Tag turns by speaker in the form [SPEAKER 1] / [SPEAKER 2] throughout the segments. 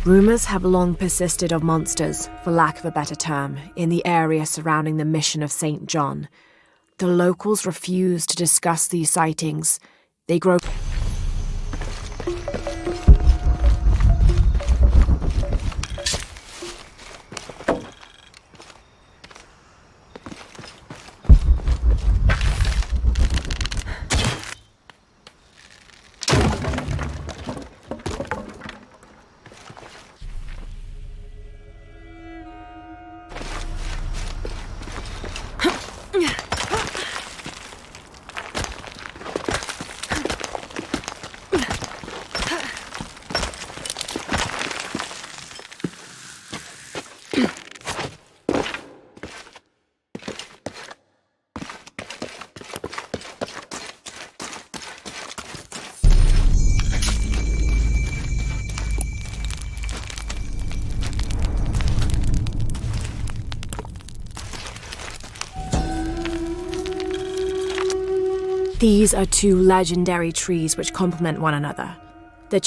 [SPEAKER 1] Rumours have long persisted of monsters, for lack of a better term, in the area surrounding the mission of St. John. The locals refuse to discuss these sightings. They grow... These are two legendary trees which complement one another. The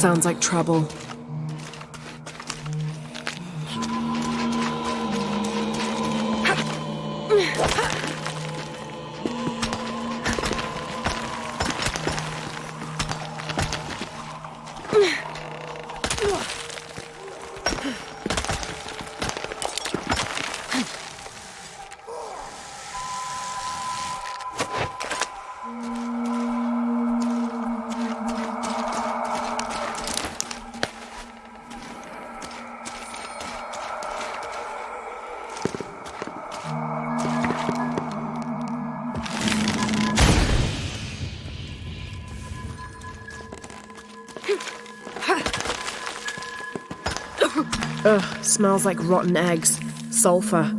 [SPEAKER 1] sounds like trouble. Ugh, smells like rotten eggs. Sulfur.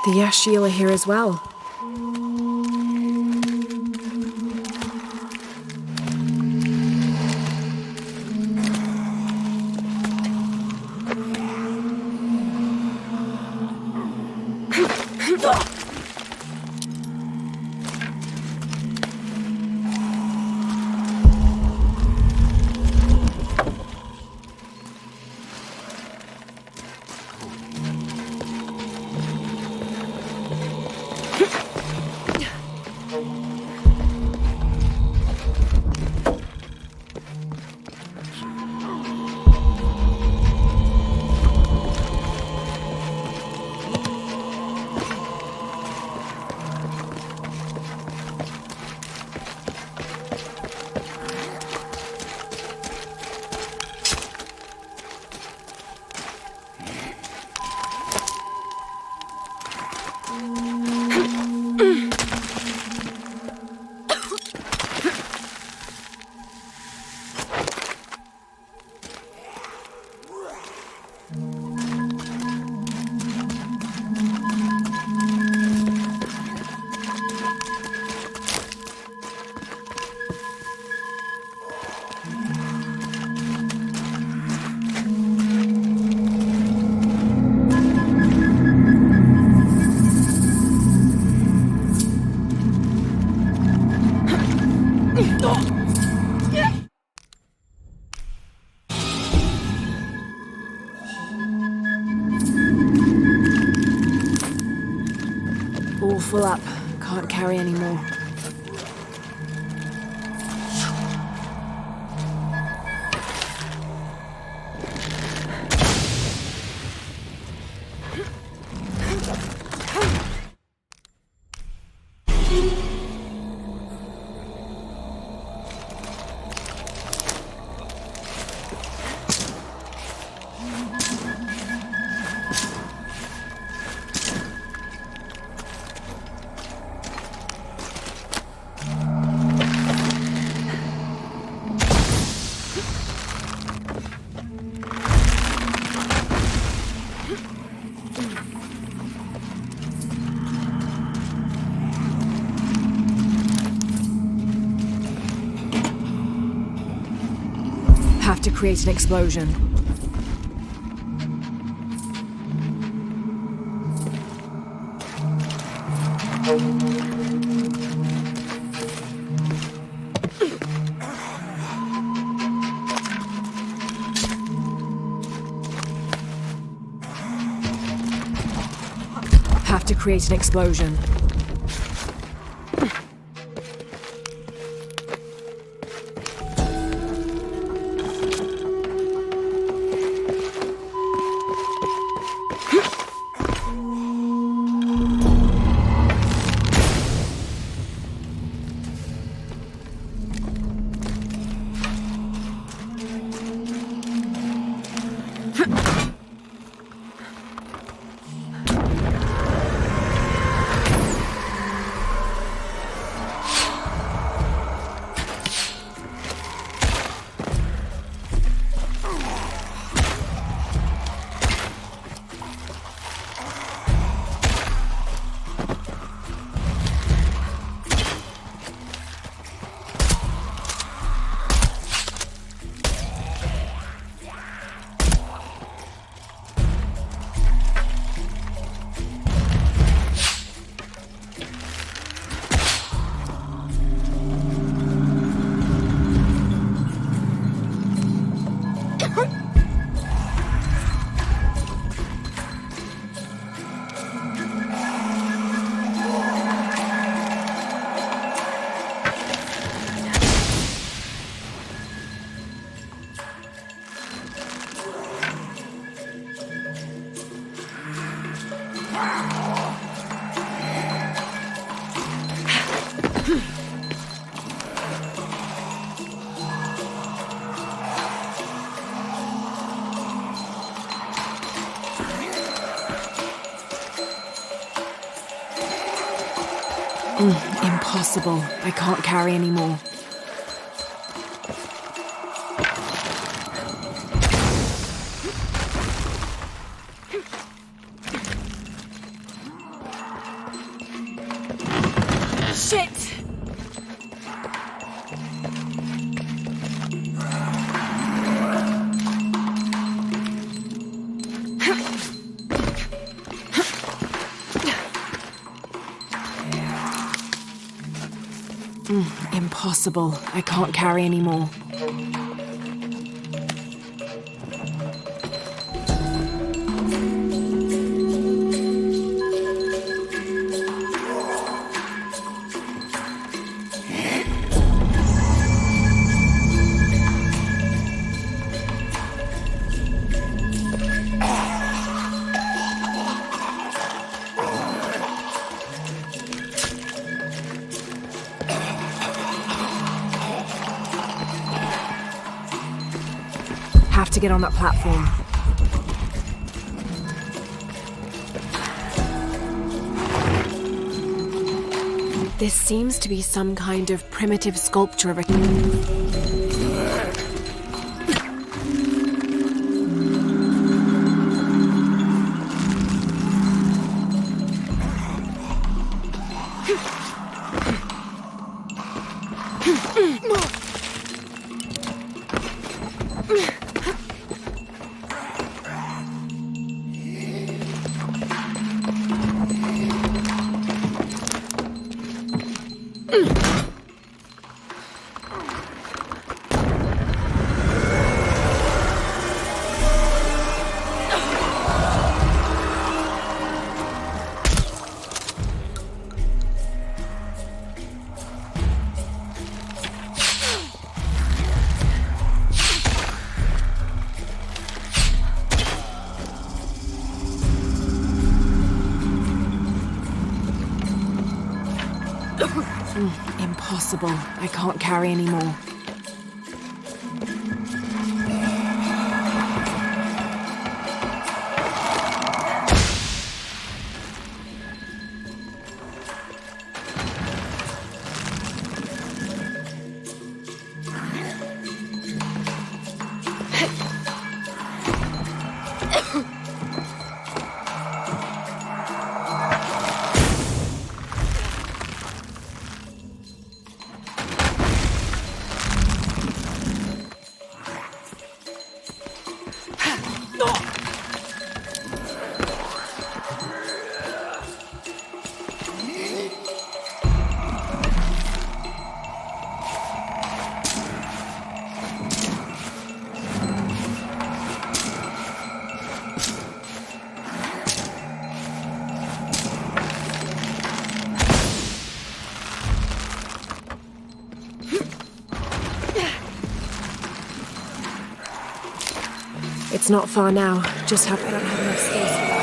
[SPEAKER 1] The Yashil are here as well. All full up. Can't carry any more. Have to create an explosion. Have to create an explosion. Impossible. I can't carry any more. Shit! Impossible. I can't carry any more. Have to get on that platform. This seems to be some kind of primitive sculpture of a... Impossible. I can't carry any more. It's not far now. Just hope I don't have enough space for that.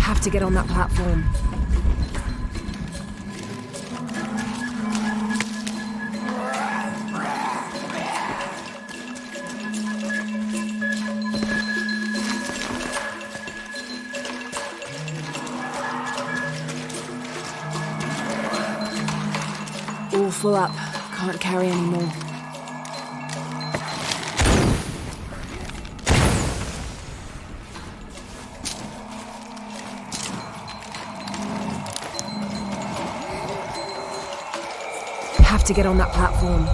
[SPEAKER 1] Have to get on that platform. All full up. Can't carry any more. Have to get on that platform.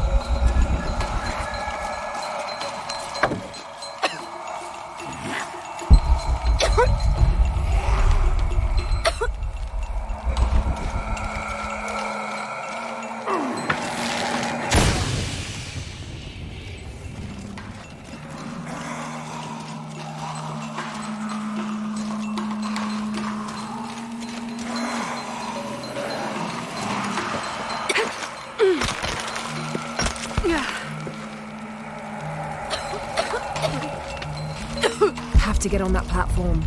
[SPEAKER 1] Have to get on that platform.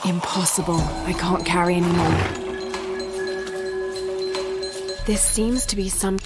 [SPEAKER 1] Impossible. I can't carry any more. This seems to be some...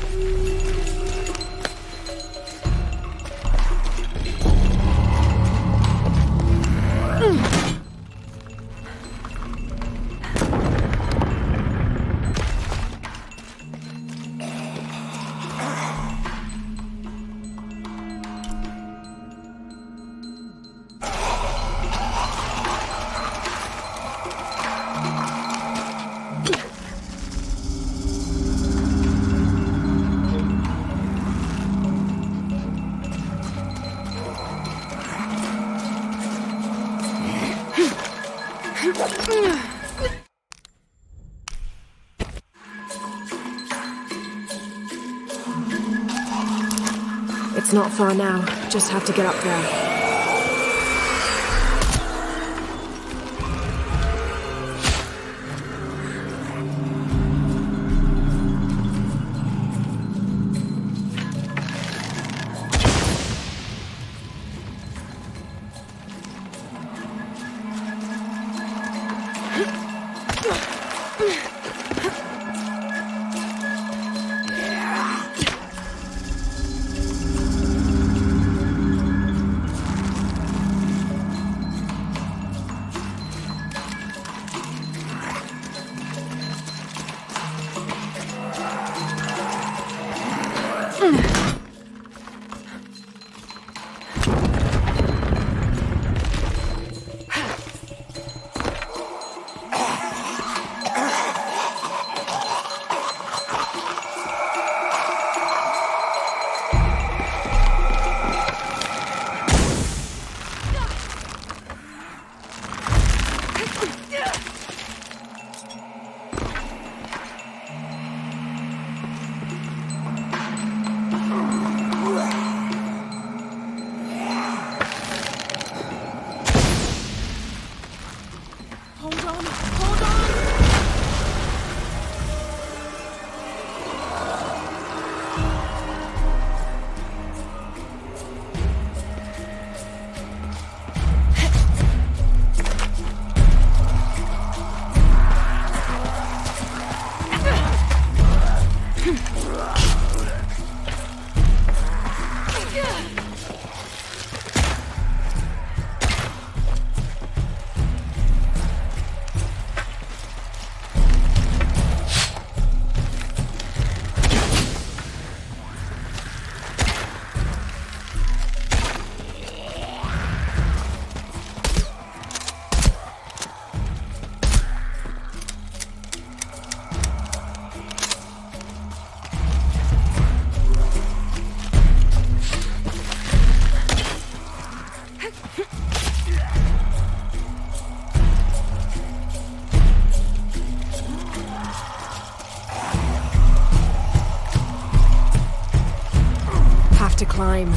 [SPEAKER 1] It's not far now. Just have to get up there. To climb.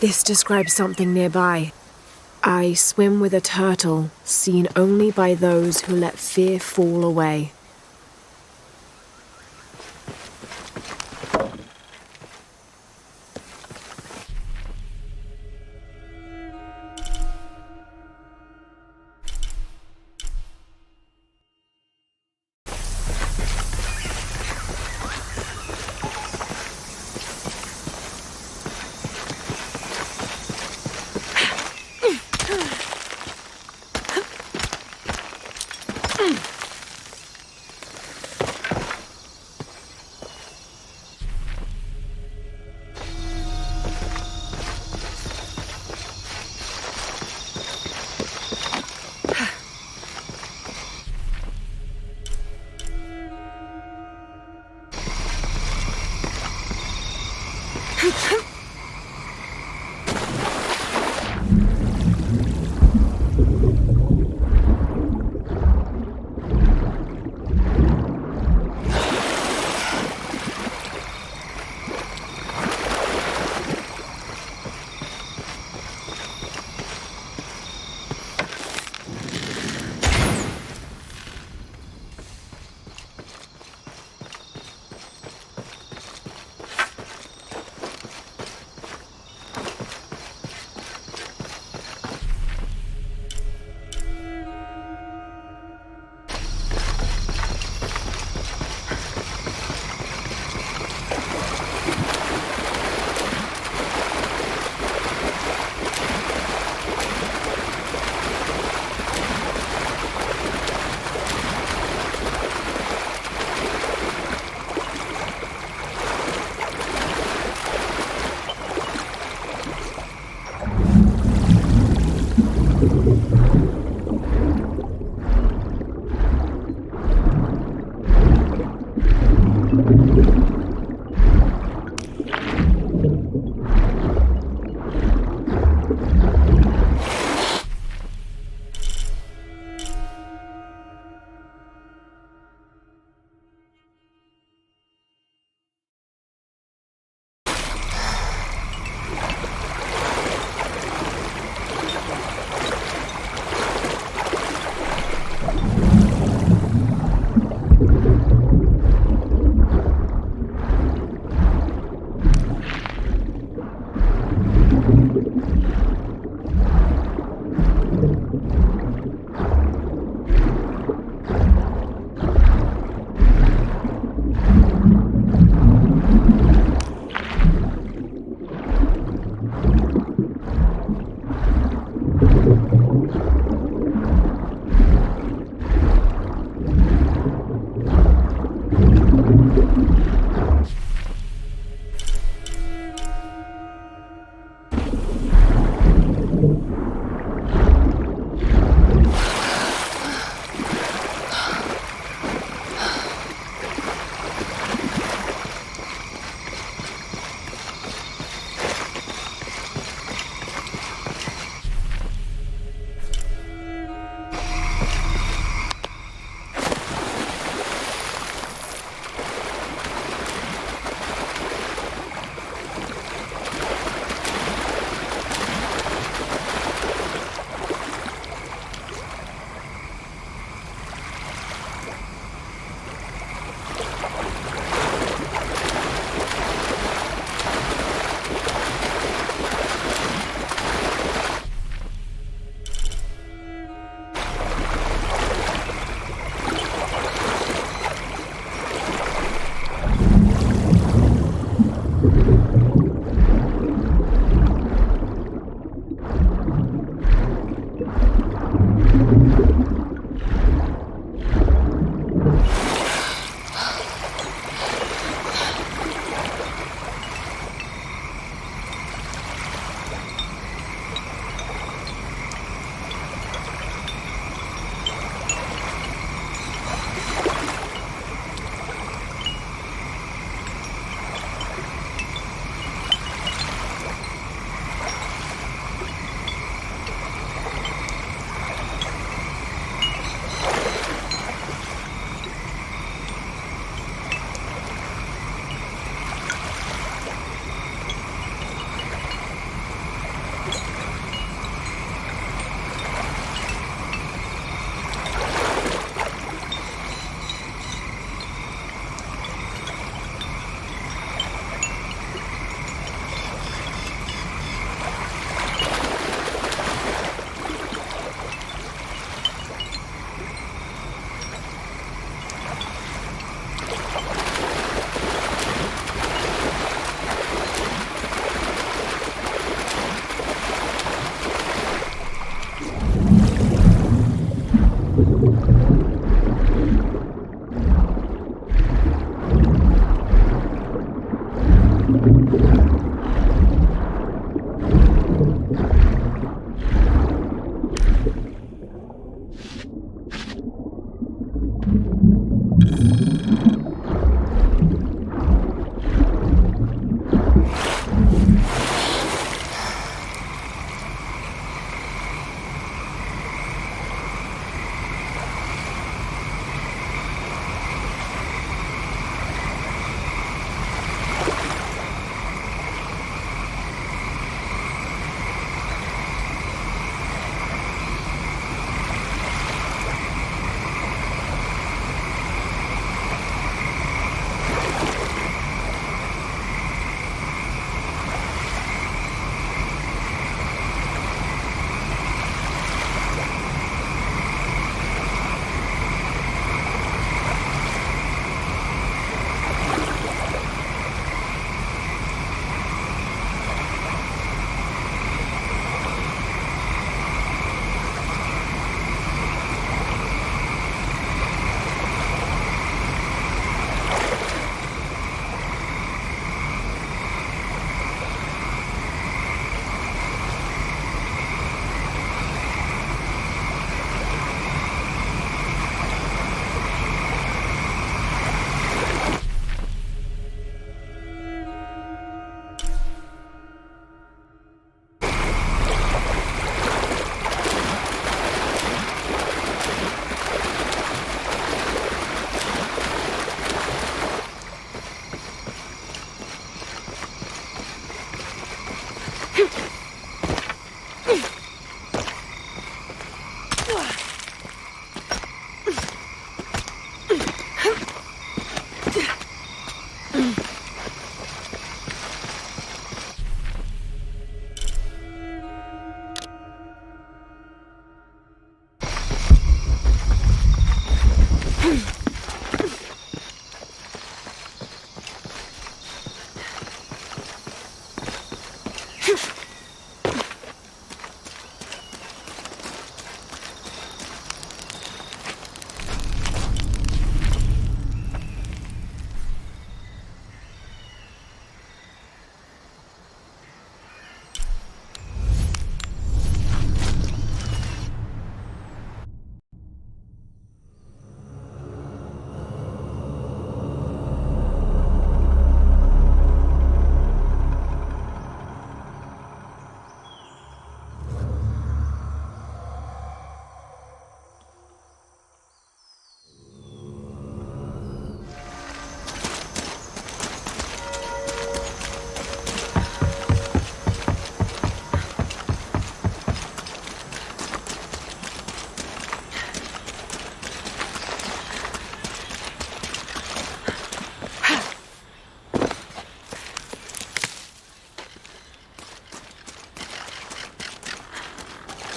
[SPEAKER 1] This describes something nearby. I swim with a turtle, seen only by those who let fear fall away.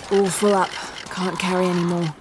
[SPEAKER 1] All full up. Can't carry any more.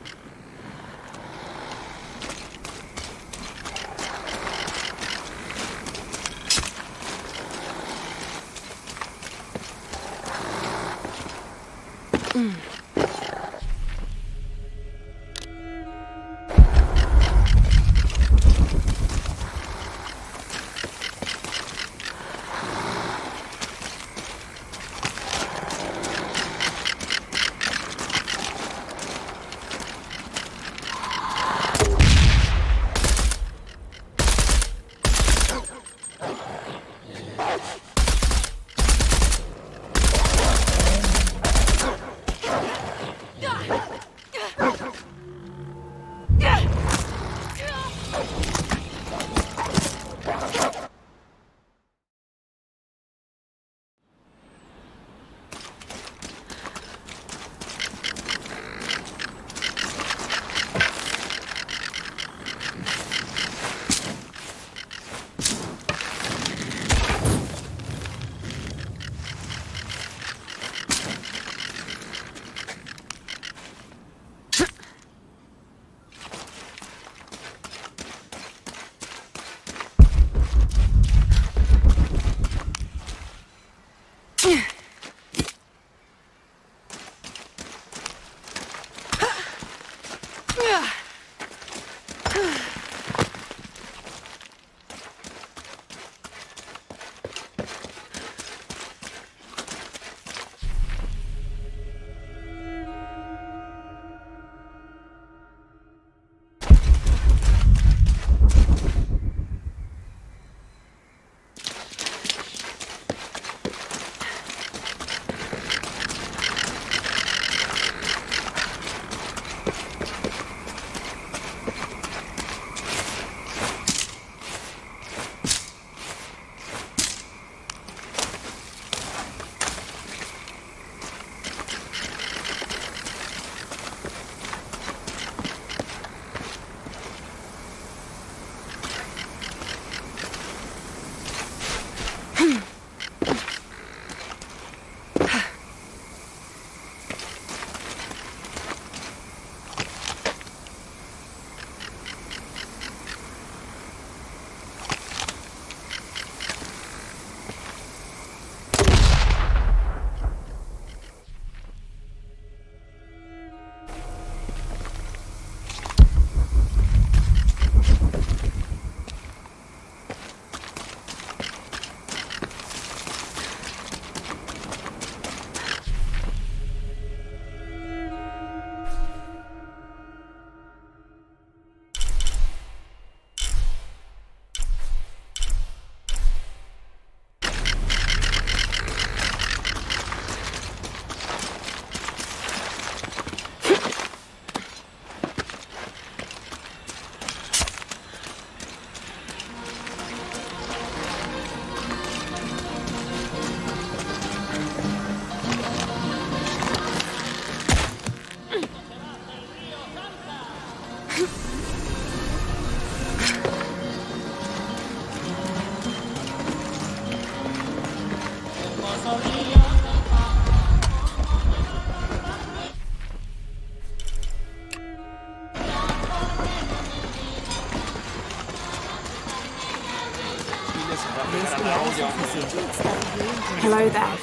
[SPEAKER 1] Hello there.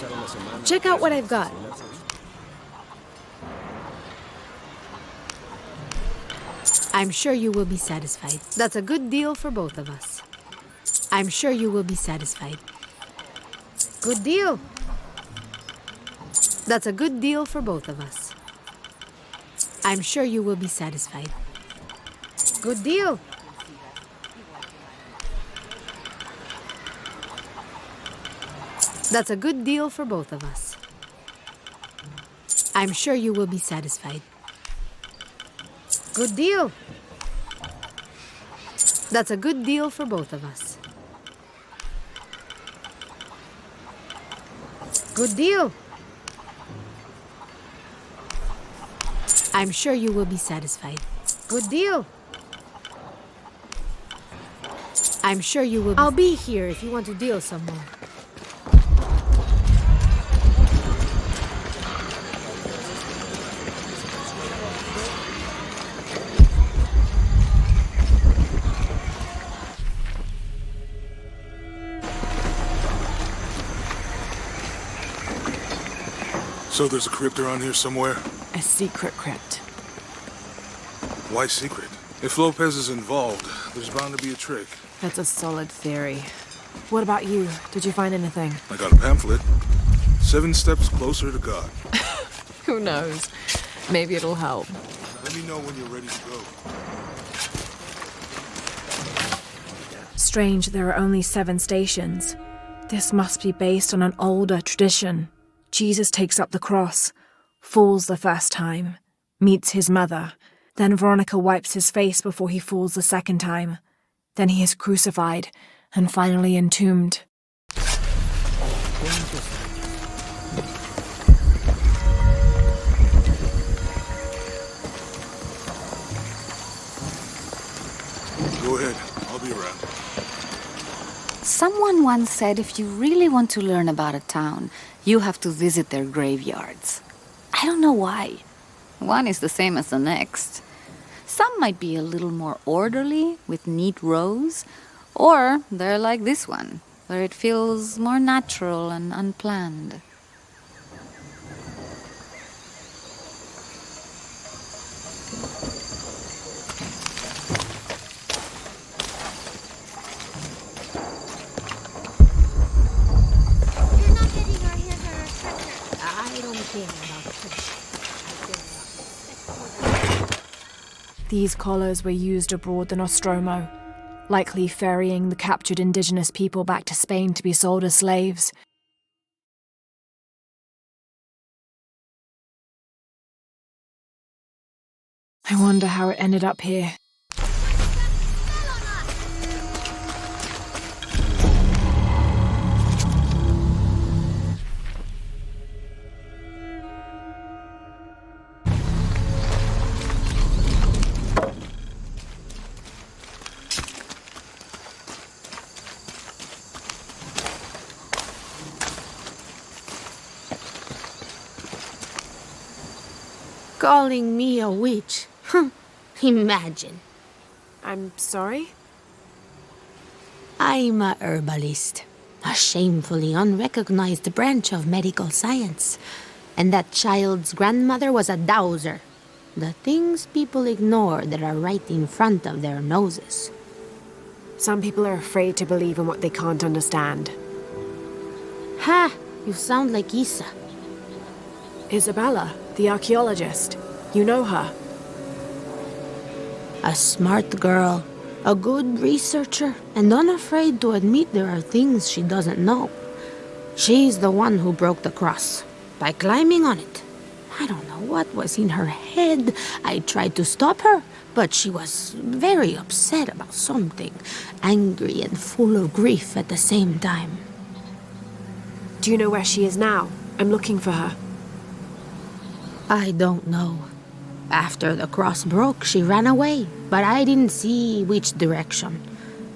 [SPEAKER 2] Check out what I've got. I'm sure you will be satisfied. That's a good deal for both of us. I'm sure you will be satisfied. Good deal. That's a good deal for both of us. I'm sure you will be satisfied. Good deal. That's a good deal for both of us. I'm sure you will be satisfied. Good deal. That's a good deal for both of us. Good deal. I'm sure you will be satisfied. Good deal. I'm sure you will be... I'll be here if you want to deal some more.
[SPEAKER 3] So there's a crypt around here somewhere?
[SPEAKER 1] A secret crypt.
[SPEAKER 3] Why secret? If Lopez is involved, there's bound to be a trick.
[SPEAKER 1] That's a solid theory. What about you? Did you find anything?
[SPEAKER 3] I got a pamphlet. 7 steps closer to God.
[SPEAKER 1] Who knows? Maybe it'll help.
[SPEAKER 3] Let me know when you're ready to go.
[SPEAKER 1] Strange there are only 7 stations. This must be based on an older tradition. Jesus takes up the cross, falls the first time, meets his mother. Then Veronica wipes his face before he falls the second time. Then he is crucified and finally entombed.
[SPEAKER 3] Go ahead. I'll be around.
[SPEAKER 4] Someone once said if you really want to learn about a town, you have to visit their graveyards. I don't know why. One is the same as the next. Some might be a little more orderly, with neat rows, or they're like this one, where it feels more natural and unplanned.
[SPEAKER 1] These collars were used abroad the Nostromo, likely ferrying the captured indigenous people back to Spain to be sold as slaves. I wonder how it ended up here.
[SPEAKER 2] Calling me a witch? Imagine.
[SPEAKER 1] I'm sorry?
[SPEAKER 2] I'm a herbalist, a shamefully unrecognized branch of medical science. And that child's grandmother was a dowser. The things people ignore that are right in front of their noses.
[SPEAKER 1] Some people are afraid to believe in what they can't understand.
[SPEAKER 2] Ha! You sound like Isa.
[SPEAKER 1] Isabella, the archaeologist. You know her.
[SPEAKER 2] A smart girl, a good researcher, and unafraid to admit there are things she doesn't know. She's the one who broke the cross, by climbing on it. I don't know what was in her head. I tried to stop her, but she was very upset about something, angry and full of grief at the same time.
[SPEAKER 1] Do you know where she is now? I'm looking for her.
[SPEAKER 2] I don't know. After the cross broke, she ran away, but I didn't see which direction.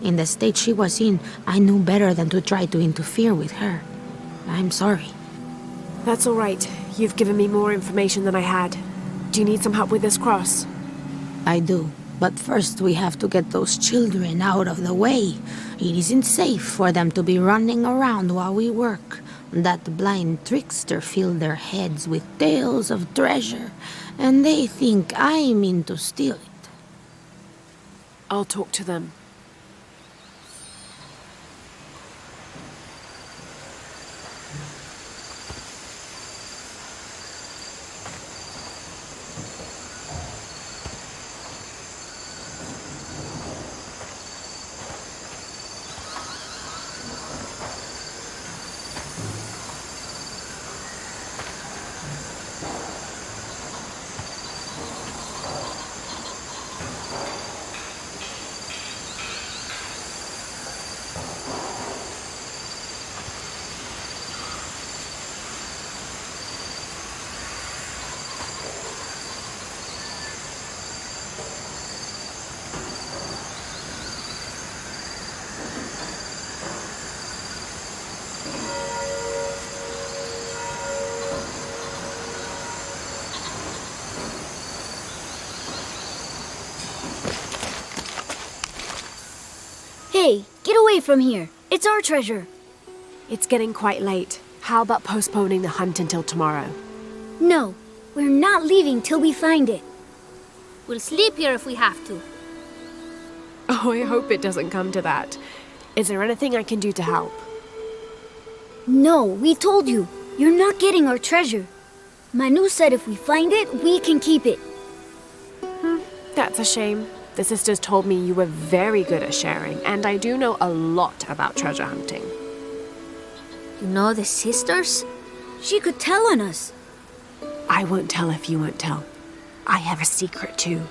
[SPEAKER 2] In the state she was in, I knew better than to try to interfere with her. I'm sorry.
[SPEAKER 1] That's all right. You've given me more information than I had. Do you need some help with this cross?
[SPEAKER 2] I do. But first we have to get those children out of the way. It isn't safe for them to be running around while we work. That blind trickster filled their heads with tales of treasure, and they think I mean to steal it.
[SPEAKER 1] I'll talk to them.
[SPEAKER 5] Hey, get away from here. It's our treasure.
[SPEAKER 1] It's getting quite late. How about postponing the hunt until tomorrow?
[SPEAKER 5] No, we're not leaving till we find it.
[SPEAKER 6] We'll sleep here if we have to.
[SPEAKER 1] Oh, I hope it doesn't come to that. Is there anything I can do to help?
[SPEAKER 5] No, we told you. You're not getting our treasure. Manu said if we find it, we can keep it.
[SPEAKER 1] That's a shame. The sisters told me you were very good at sharing, and I do know a lot about treasure hunting.
[SPEAKER 5] You know the sisters? She could tell on us.
[SPEAKER 1] I won't tell if you won't tell. I have a secret too.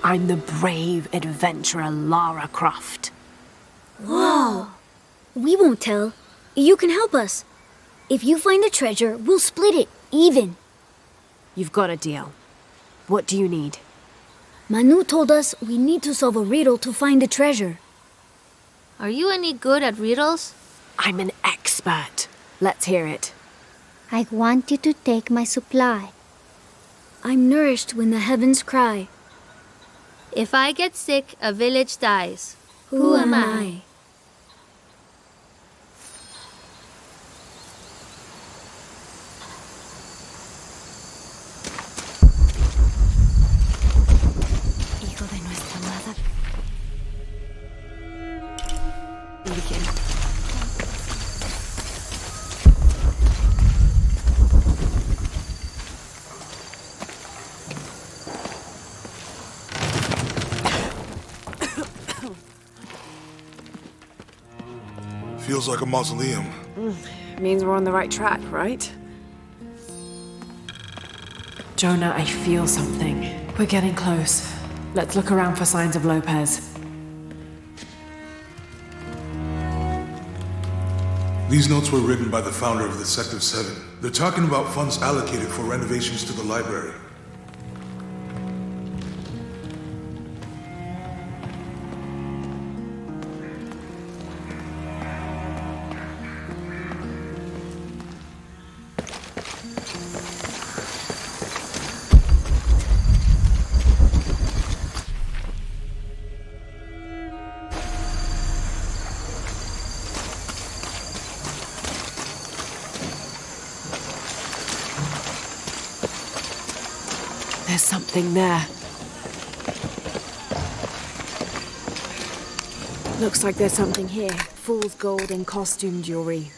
[SPEAKER 1] I'm the brave adventurer Lara Croft.
[SPEAKER 5] Whoa! We won't tell. You can help us. If you find the treasure, we'll split it, even.
[SPEAKER 1] You've got a deal. What do you need?
[SPEAKER 5] Manu told us we need to solve a riddle to find the treasure.
[SPEAKER 6] Are you any good at riddles?
[SPEAKER 1] I'm an expert. Let's hear it.
[SPEAKER 7] I want you to take my supply.
[SPEAKER 5] I'm nourished when the heavens cry.
[SPEAKER 6] If I get sick, a village dies.
[SPEAKER 5] Who am I?
[SPEAKER 1] Hijo de nuestra madre. Begin.
[SPEAKER 3] Feels like a mausoleum.
[SPEAKER 1] Means we're on the right track, right? Jonah, I feel something. We're getting close. Let's look around for signs of Lopez.
[SPEAKER 3] These notes were written by the founder of the Sector 7. They're talking about funds allocated for renovations to the library.
[SPEAKER 1] There's something there. Looks like there's something here. Fool's gold and costume jewelry.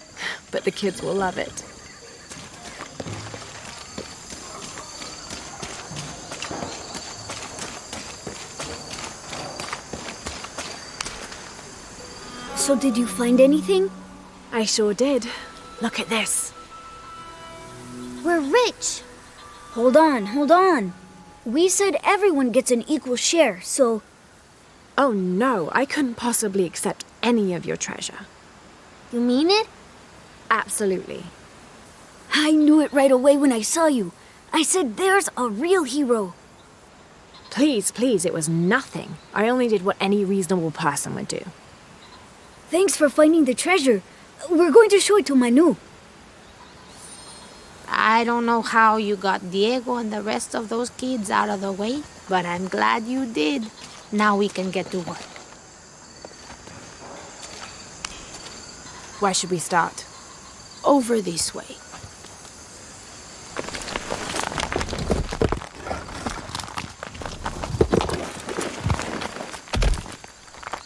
[SPEAKER 1] But the kids will love it.
[SPEAKER 5] So did you find anything?
[SPEAKER 1] I sure did. Look at this.
[SPEAKER 5] We're rich! Hold on. We said everyone gets an equal share, so...
[SPEAKER 1] Oh no, I couldn't possibly accept any of your treasure.
[SPEAKER 6] You mean it?
[SPEAKER 1] Absolutely.
[SPEAKER 5] I knew it right away when I saw you. I said there's a real hero.
[SPEAKER 1] Please, it was nothing. I only did what any reasonable person would do.
[SPEAKER 5] Thanks for finding the treasure. We're going to show it to Manu.
[SPEAKER 2] I don't know how you got Diego and the rest of those kids out of the way, but I'm glad you did. Now we can get to work.
[SPEAKER 1] Where should we start?
[SPEAKER 2] Over this way.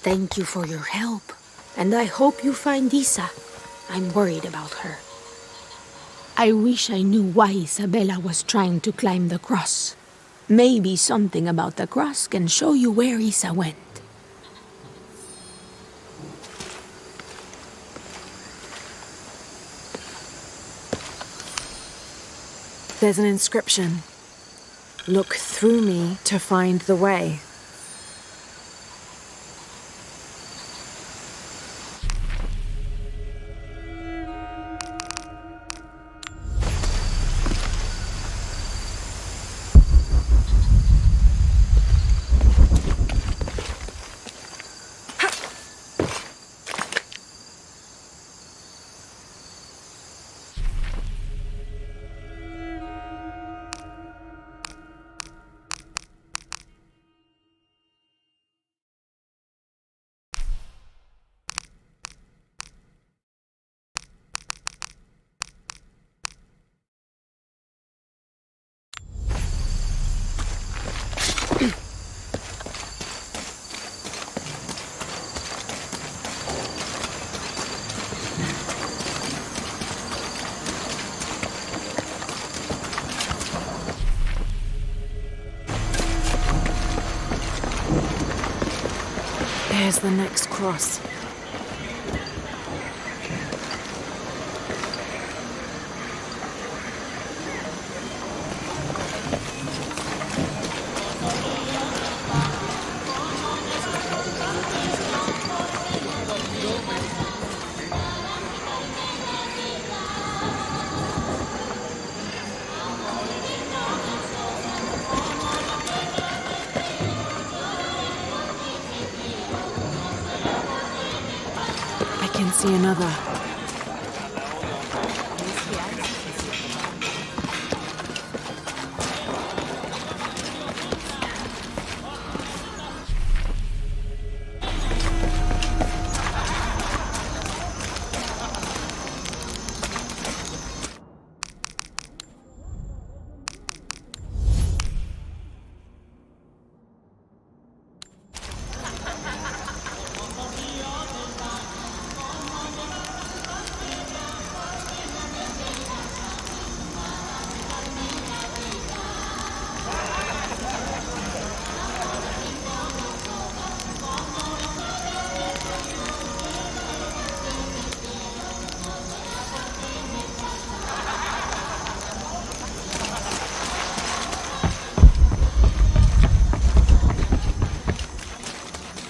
[SPEAKER 2] Thank you for your help. And I hope you find Isa. I'm worried about her. I wish I knew why Isabella was trying to climb the cross. Maybe something about the cross can show you where Isa went.
[SPEAKER 1] There's an inscription. Look through me to find the way. There's the next cross. I can see another.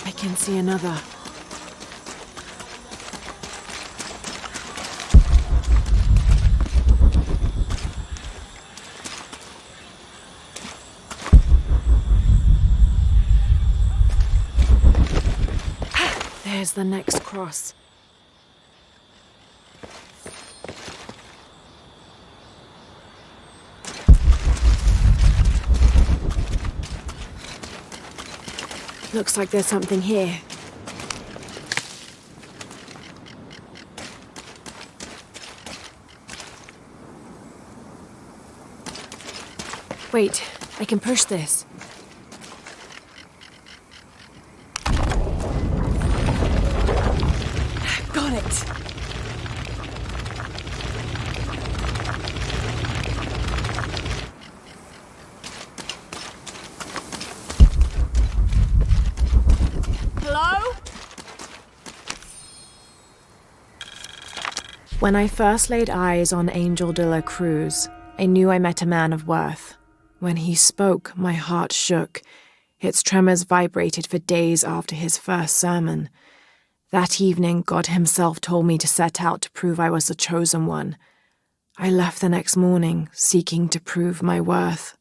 [SPEAKER 1] I can see another. There's the next cross. Looks like there's something here. Wait, I can push this. Got it! Hello? When I first laid eyes on Angel de la Cruz, I knew I met a man of worth. When he spoke, my heart shook. Its tremors vibrated for days after his first sermon. That evening, God himself told me to set out to prove I was the chosen one. I left the next morning, seeking to prove my worth.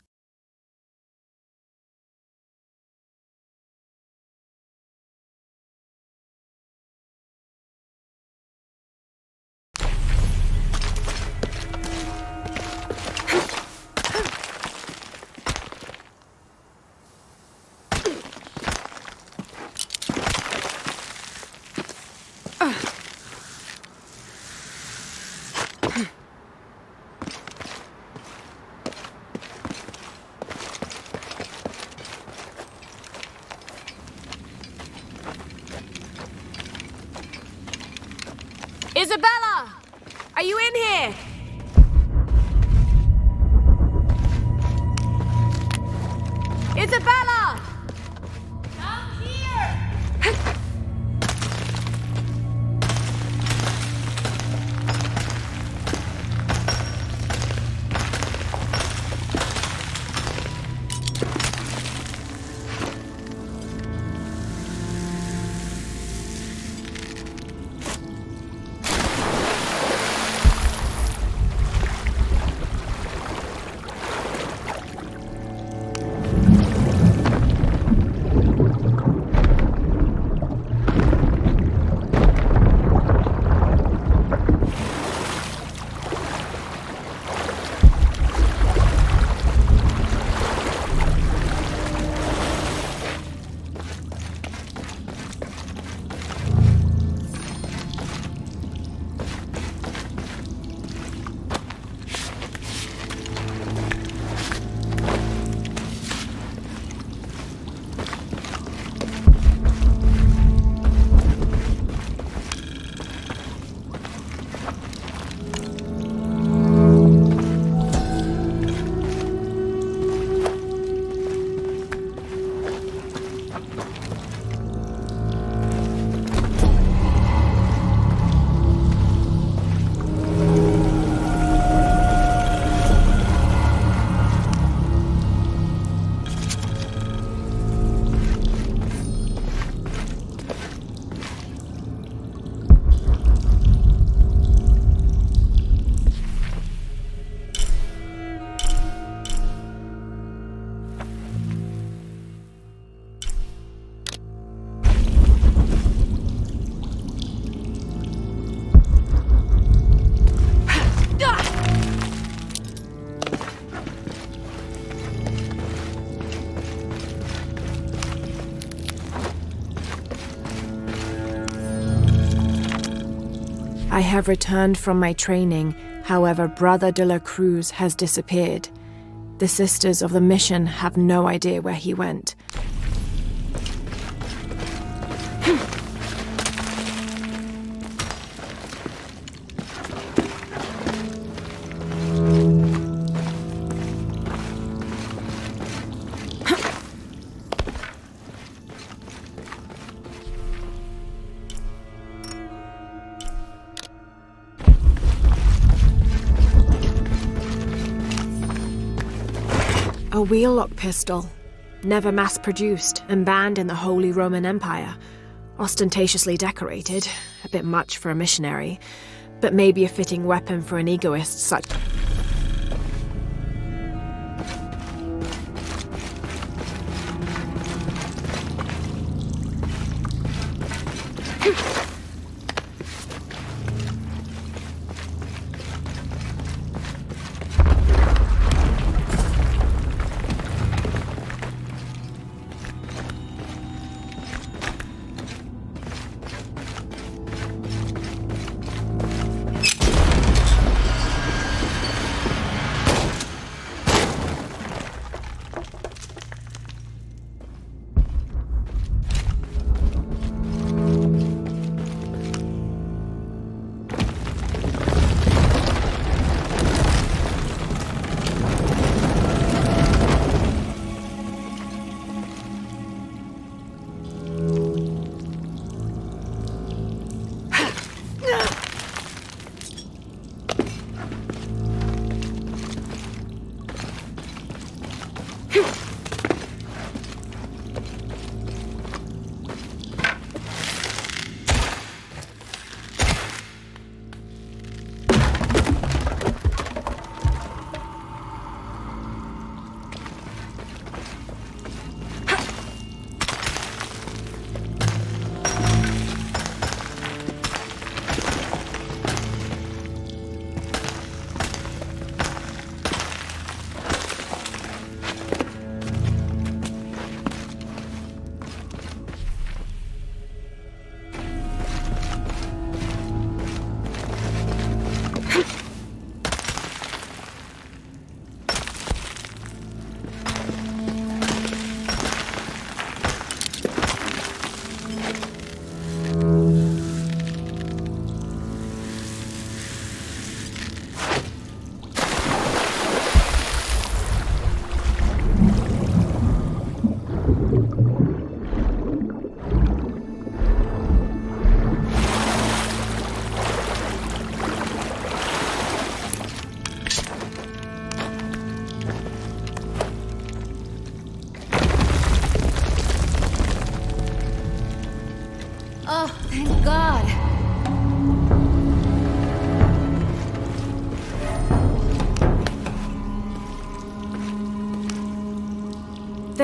[SPEAKER 1] Isabella! Are you in here? Isabella!
[SPEAKER 8] I'm here!
[SPEAKER 1] I have returned from my training, however, Brother de la Cruz has disappeared. The sisters of the mission have no idea where he went. A wheel-lock pistol, never mass-produced and banned in the Holy Roman Empire. Ostentatiously decorated, a bit much for a missionary, but maybe a fitting weapon for an egoist such...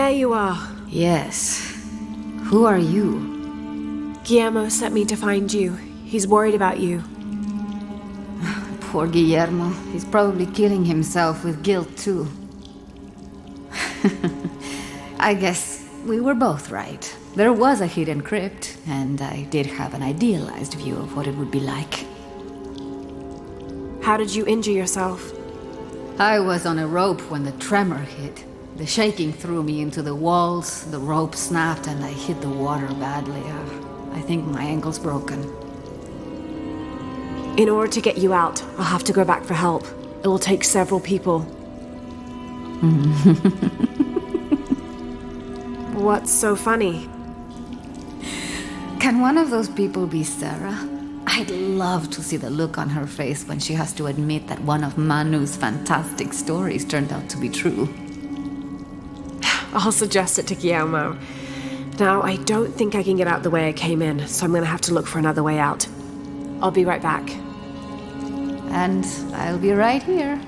[SPEAKER 1] there you are.
[SPEAKER 4] Yes. Who are you?
[SPEAKER 1] Guillermo sent me to find you. He's worried about you.
[SPEAKER 4] Poor Guillermo. He's probably killing himself with guilt, too. I guess we were both right. There was a hidden crypt, and I did have an idealized view of what it would be like.
[SPEAKER 1] How did you injure yourself?
[SPEAKER 4] I was on a rope when the tremor hit. The shaking threw me into the walls, the rope snapped, and I hit the water badly. I think my ankle's broken.
[SPEAKER 1] In order to get you out, I'll have to go back for help. It will take several people. What's so funny?
[SPEAKER 4] Can one of those people be Sarah? I'd love to see the look on her face when she has to admit that one of Manu's fantastic stories turned out to be true.
[SPEAKER 1] I'll suggest it to Guillermo. Now, I don't think I can get out the way I came in, so I'm gonna have to look for another way out. I'll be right back.
[SPEAKER 4] And I'll be right here.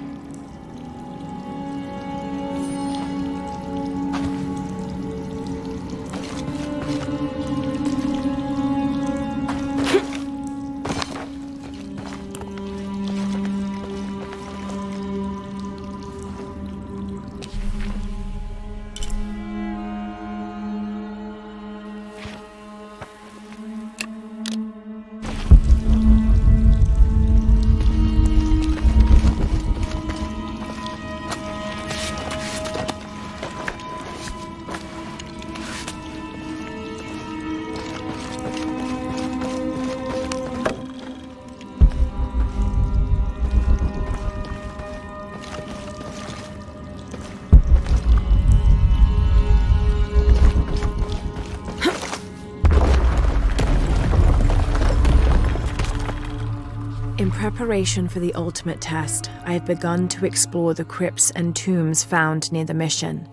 [SPEAKER 1] In preparation for the ultimate test, I have begun to explore the crypts and tombs found near the mission.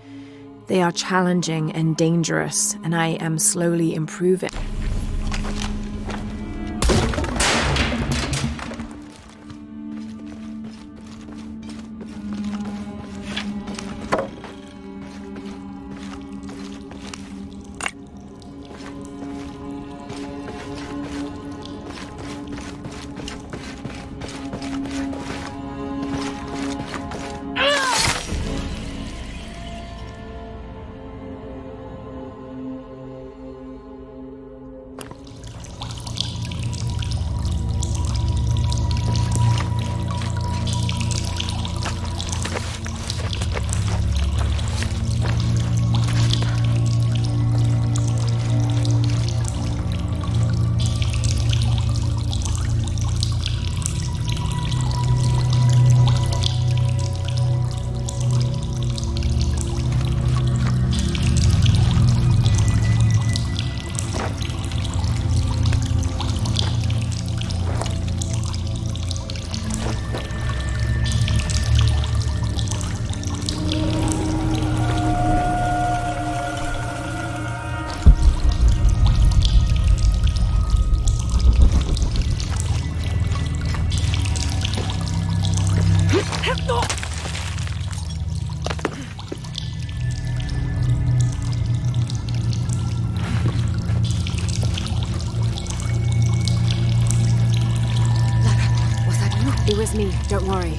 [SPEAKER 1] They are challenging and dangerous, and I am slowly improving. It was me, don't worry.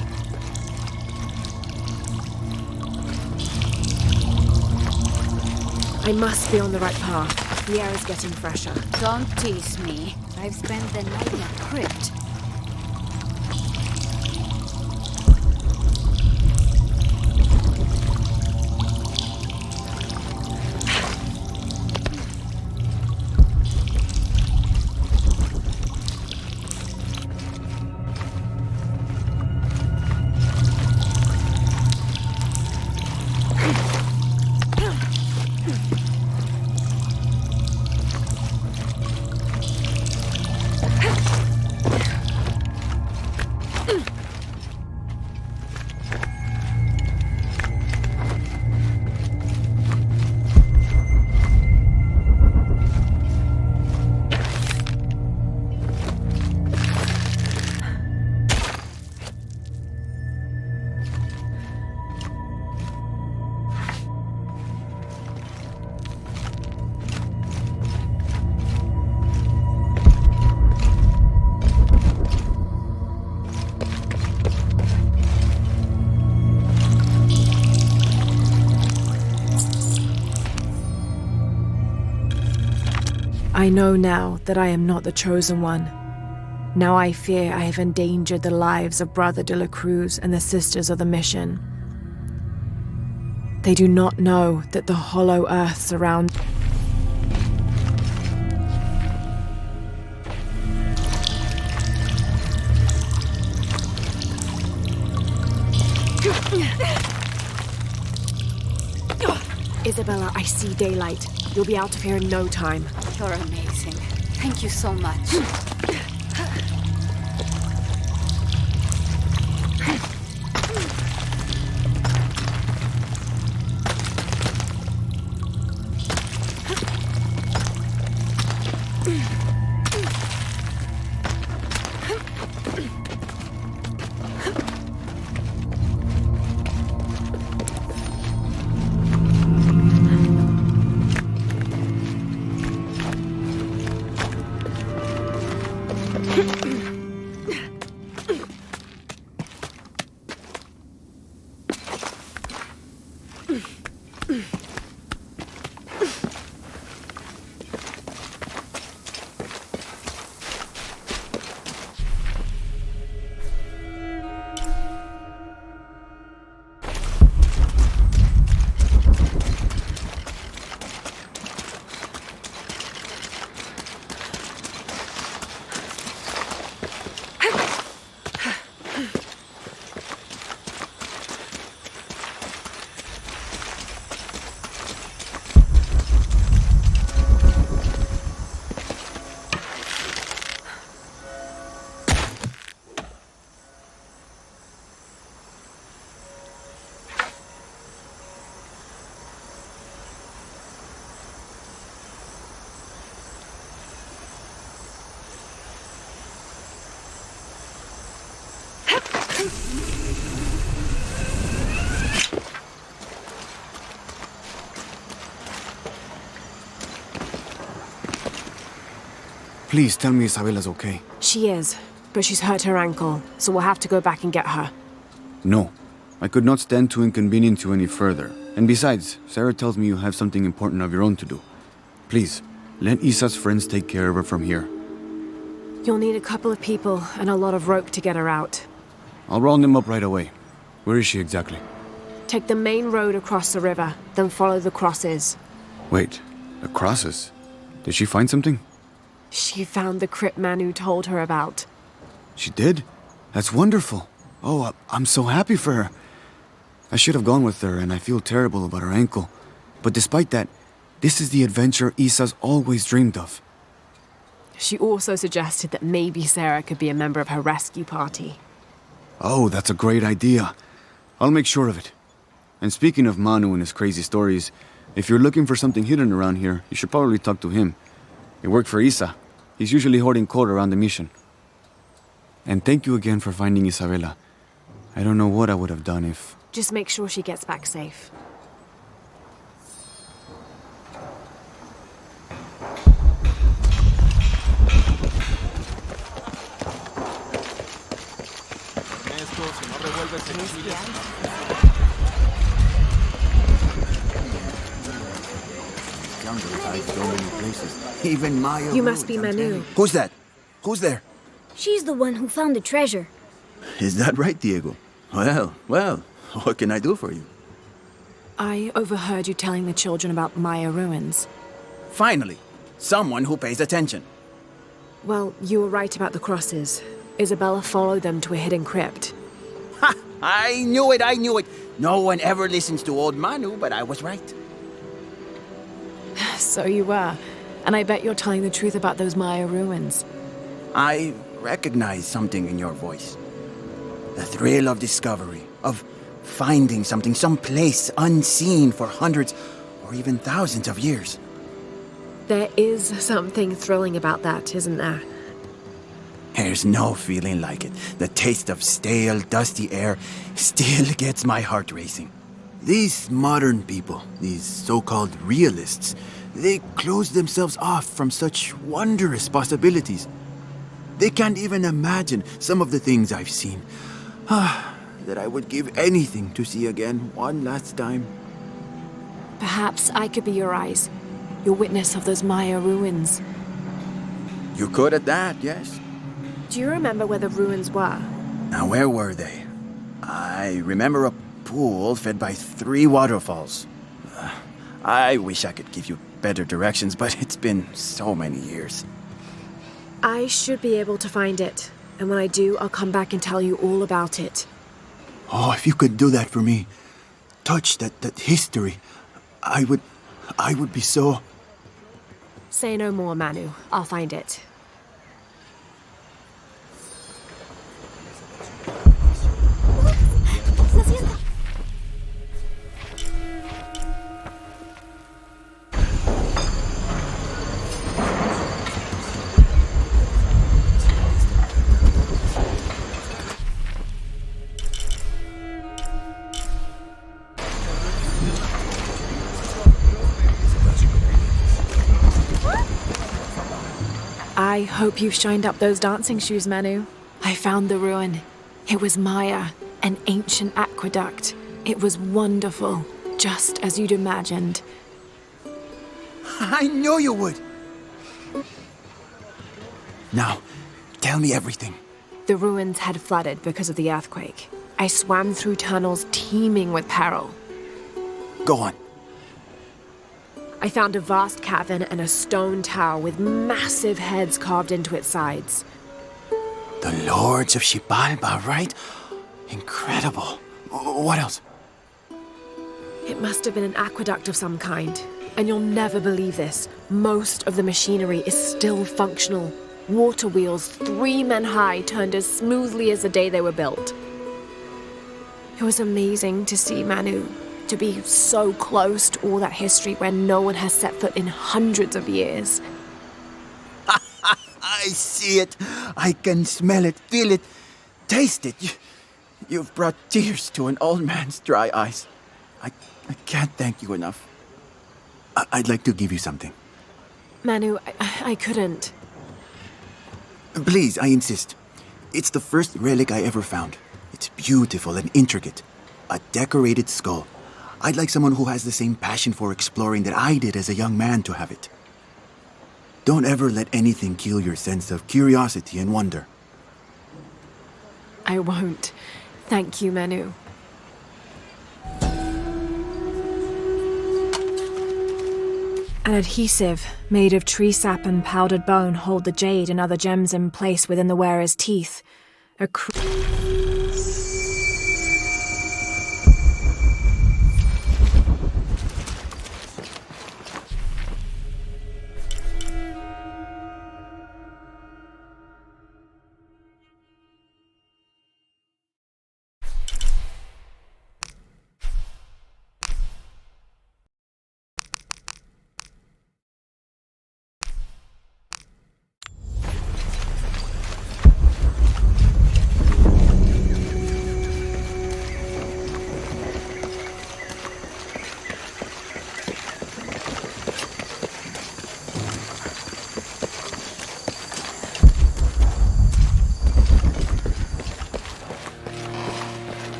[SPEAKER 1] I must be on the right path. The air is getting fresher.
[SPEAKER 4] Don't tease me. I've spent the night in a crypt.
[SPEAKER 1] I know now that I am not the chosen one. Now I fear I have endangered the lives of Brother de la Cruz and the sisters of the mission. They do not know that the hollow earth surrounds... Isabella, I see daylight. You'll be out of here in no time.
[SPEAKER 4] You're amazing. Thank you so much.
[SPEAKER 9] Please tell me Isabella's okay.
[SPEAKER 1] She is, but she's hurt her ankle, so we'll have to go back and get her.
[SPEAKER 9] No. I could not stand to inconvenience you any further. And besides, Sarah tells me you have something important of your own to do. Please, let Isa's friends take care of her from here.
[SPEAKER 1] You'll need a couple of people and a lot of rope to get her out.
[SPEAKER 9] I'll round them up right away. Where is she exactly?
[SPEAKER 1] Take the main road across the river, then follow the crosses.
[SPEAKER 9] Wait, the crosses? Did she find something?
[SPEAKER 1] She found the crypt Manu told her about.
[SPEAKER 9] She did? That's wonderful. Oh, I'm so happy for her. I should have gone with her, and I feel terrible about her ankle. But despite that, this is the adventure Isa's always dreamed of.
[SPEAKER 1] She also suggested that maybe Sarah could be a member of her rescue party.
[SPEAKER 9] Oh, that's a great idea. I'll make sure of it. And speaking of Manu and his crazy stories, if you're looking for something hidden around here, you should probably talk to him. He worked for Isa. He's usually hoarding coal around the mission. And thank you again for finding Isabella. I don't know what I would have done if...
[SPEAKER 1] Just make sure she gets back safe.
[SPEAKER 10] Even Maya.
[SPEAKER 1] You must be Manu.
[SPEAKER 10] Who's that? Who's there?
[SPEAKER 5] She's the one who found the treasure.
[SPEAKER 10] Is that right, Diego? Well, what can I do for you?
[SPEAKER 1] I overheard you telling the children about Maya ruins.
[SPEAKER 10] Finally, someone who pays attention.
[SPEAKER 1] Well, you were right about the crosses. Isabella followed them to a hidden crypt.
[SPEAKER 10] Ha! I knew it! No one ever listens to old Manu, but I was right.
[SPEAKER 1] So you were. And I bet you're telling the truth about those Maya ruins.
[SPEAKER 10] I recognize something in your voice. The thrill of discovery, of finding something someplace unseen for hundreds or even thousands of years.
[SPEAKER 1] There is something thrilling about that, isn't there?
[SPEAKER 10] There's no feeling like it. The taste of stale, dusty air still gets my heart racing. These modern people, these so-called realists, they close themselves off from such wondrous possibilities. They can't even imagine some of the things I've seen. That I would give anything to see again one last time.
[SPEAKER 1] Perhaps I could be your eyes, your witness of those Maya ruins.
[SPEAKER 10] You could at that, yes.
[SPEAKER 1] Do you remember where the ruins were?
[SPEAKER 10] Now, where were they? I remember a pool fed by 3 waterfalls. I wish I could give you better directions, but it's been so many years.
[SPEAKER 1] I should be able to find it. And when I do, I'll come back and tell you all about it.
[SPEAKER 10] Oh, if you could do that for me. Touch that history. I would be so...
[SPEAKER 1] Say no more, Manu. I'll find it. I hope you've shined up those dancing shoes, Manu. I found the ruin. It was Maya, an ancient aqueduct. It was wonderful, just as you'd imagined.
[SPEAKER 10] I knew you would! Now, tell me everything.
[SPEAKER 1] The ruins had flooded because of the earthquake. I swam through tunnels teeming with peril.
[SPEAKER 10] Go on.
[SPEAKER 1] I found a vast cavern and a stone tower with massive heads carved into its sides.
[SPEAKER 10] The Lords of Xibalba, right? Incredible. What else?
[SPEAKER 1] It must have been an aqueduct of some kind. And you'll never believe this. Most of the machinery is still functional. Water wheels 3 men high turned as smoothly as the day they were built. It was amazing to see, Manu. To be so close to all that history where no one has set foot in hundreds of years.
[SPEAKER 10] I see it. I can smell it, feel it, taste it. You've brought tears to an old man's dry eyes. I can't thank you enough. I'd like to give you something.
[SPEAKER 1] Manu, I couldn't.
[SPEAKER 10] Please, I insist. It's the first relic I ever found. It's beautiful and intricate. A decorated skull. I'd like someone who has the same passion for exploring that I did as a young man to have it. Don't ever let anything kill your sense of curiosity and wonder.
[SPEAKER 1] I won't. Thank you, Manu. An adhesive made of tree sap and powdered bone hold the jade and other gems in place within the wearer's teeth.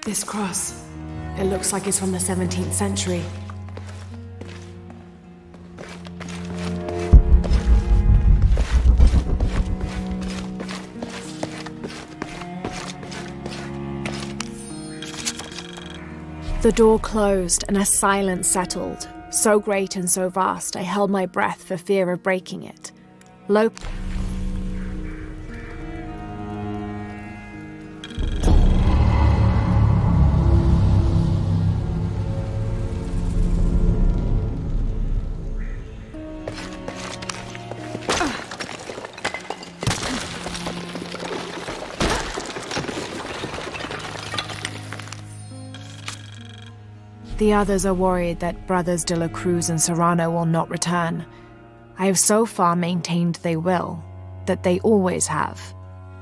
[SPEAKER 1] This cross, it looks like it's from the 17th century. The door closed and a silence settled, so great and so vast I held my breath for fear of breaking it. The others are worried that Brothers de la Cruz and Serrano will not return. I have so far maintained they will, that they always have.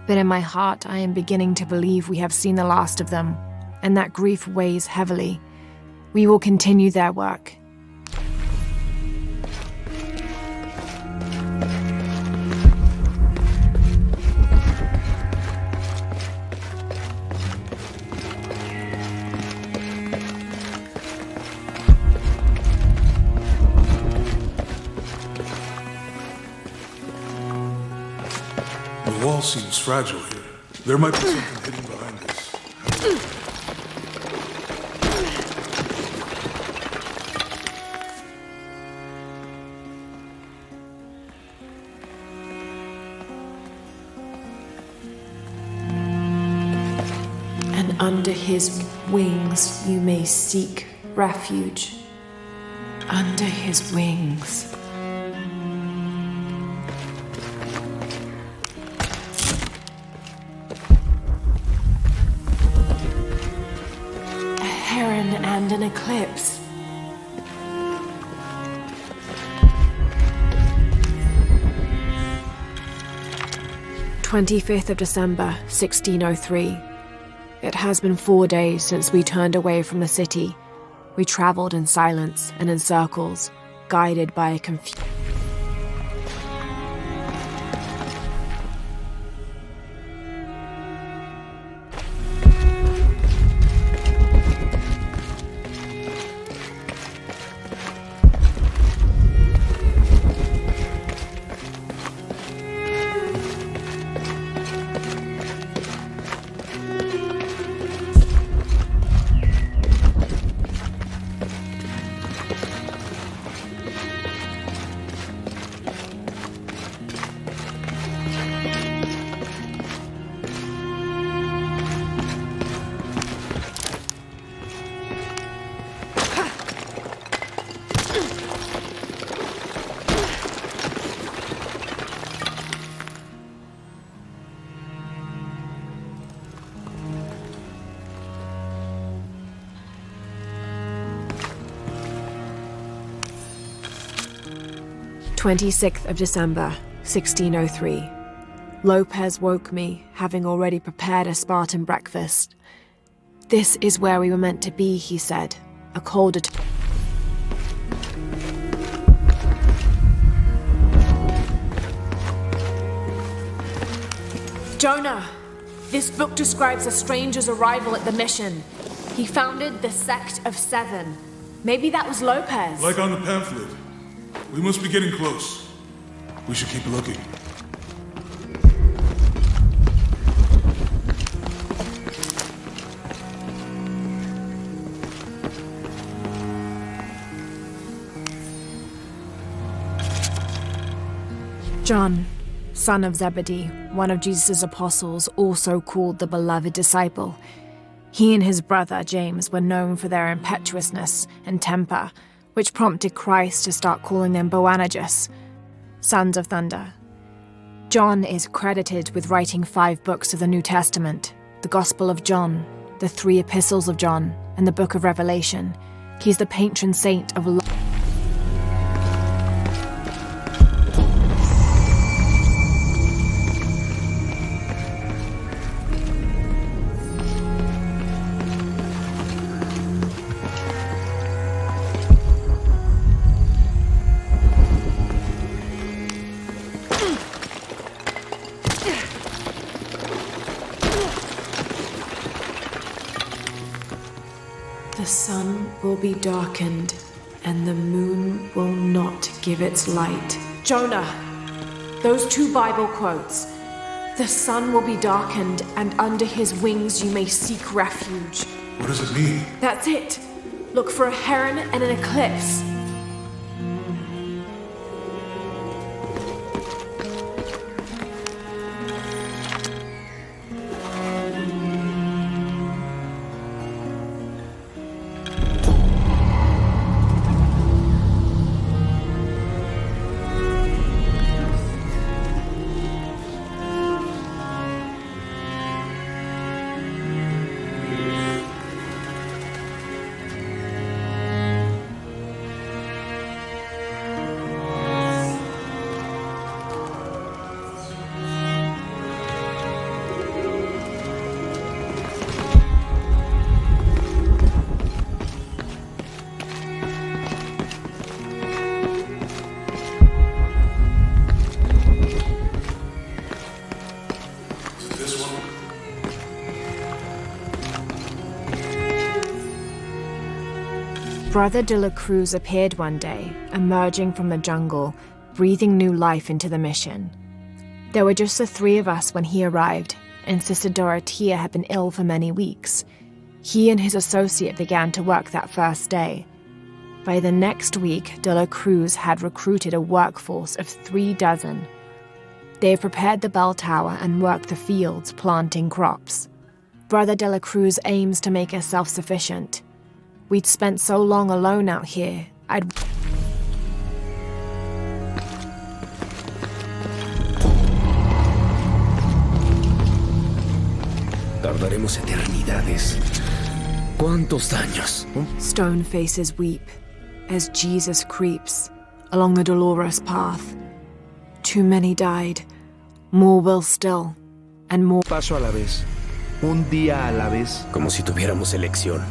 [SPEAKER 1] But in my heart I am beginning to believe we have seen the last of them, and that grief weighs heavily. We will continue their work.
[SPEAKER 3] The wall seems fragile here. There might be something hidden behind this.
[SPEAKER 1] And under his wings you may seek refuge. Under his wings. A heron and an eclipse. "25th of December, 1603. It has been 4 days since we turned away from the city. We travelled in silence and in circles, guided by a confused... "26th of December, 1603. Lopez woke me, having already prepared a Spartan breakfast. This is where we were meant to be, he said. A colder... Jonah! This book describes a stranger's arrival at the mission. He founded the Sect of Seven. Maybe that was Lopez.
[SPEAKER 3] Like on the pamphlet. We must be getting close. We should keep looking.
[SPEAKER 1] John, son of Zebedee, one of Jesus' apostles, also called the beloved disciple. He and his brother James were known for their impetuousness and temper, which prompted Christ to start calling them Boanerges, sons of thunder. John is credited with writing 5 books of the New Testament, the Gospel of John, the 3 Epistles of John, and the Book of Revelation. He's the patron saint of love. The sun will be darkened, and the moon will not give its light. Jonah, those 2 Bible quotes. The sun will be darkened, and under his wings you may seek refuge.
[SPEAKER 3] What does it mean?
[SPEAKER 1] That's it. Look for a heron and an eclipse. Brother de la Cruz appeared one day, emerging from the jungle, breathing new life into the mission. There were just the three of us when he arrived, and Sister Dorothea had been ill for many weeks. He and his associate began to work that first day. By the next week, De la Cruz had recruited a workforce of 36. They have prepared the bell tower and worked the fields, planting crops. Brother De la Cruz aims to make us self-sufficient. We'd spent so long alone out here,
[SPEAKER 11] Tardaremos eternidades. ¿Cuántos años?
[SPEAKER 1] Stone faces weep as Jesus creeps along the dolorous path. Too many died, more will still, and more.
[SPEAKER 11] Paso a la vez. Un día a la vez. Como si tuviéramos elección.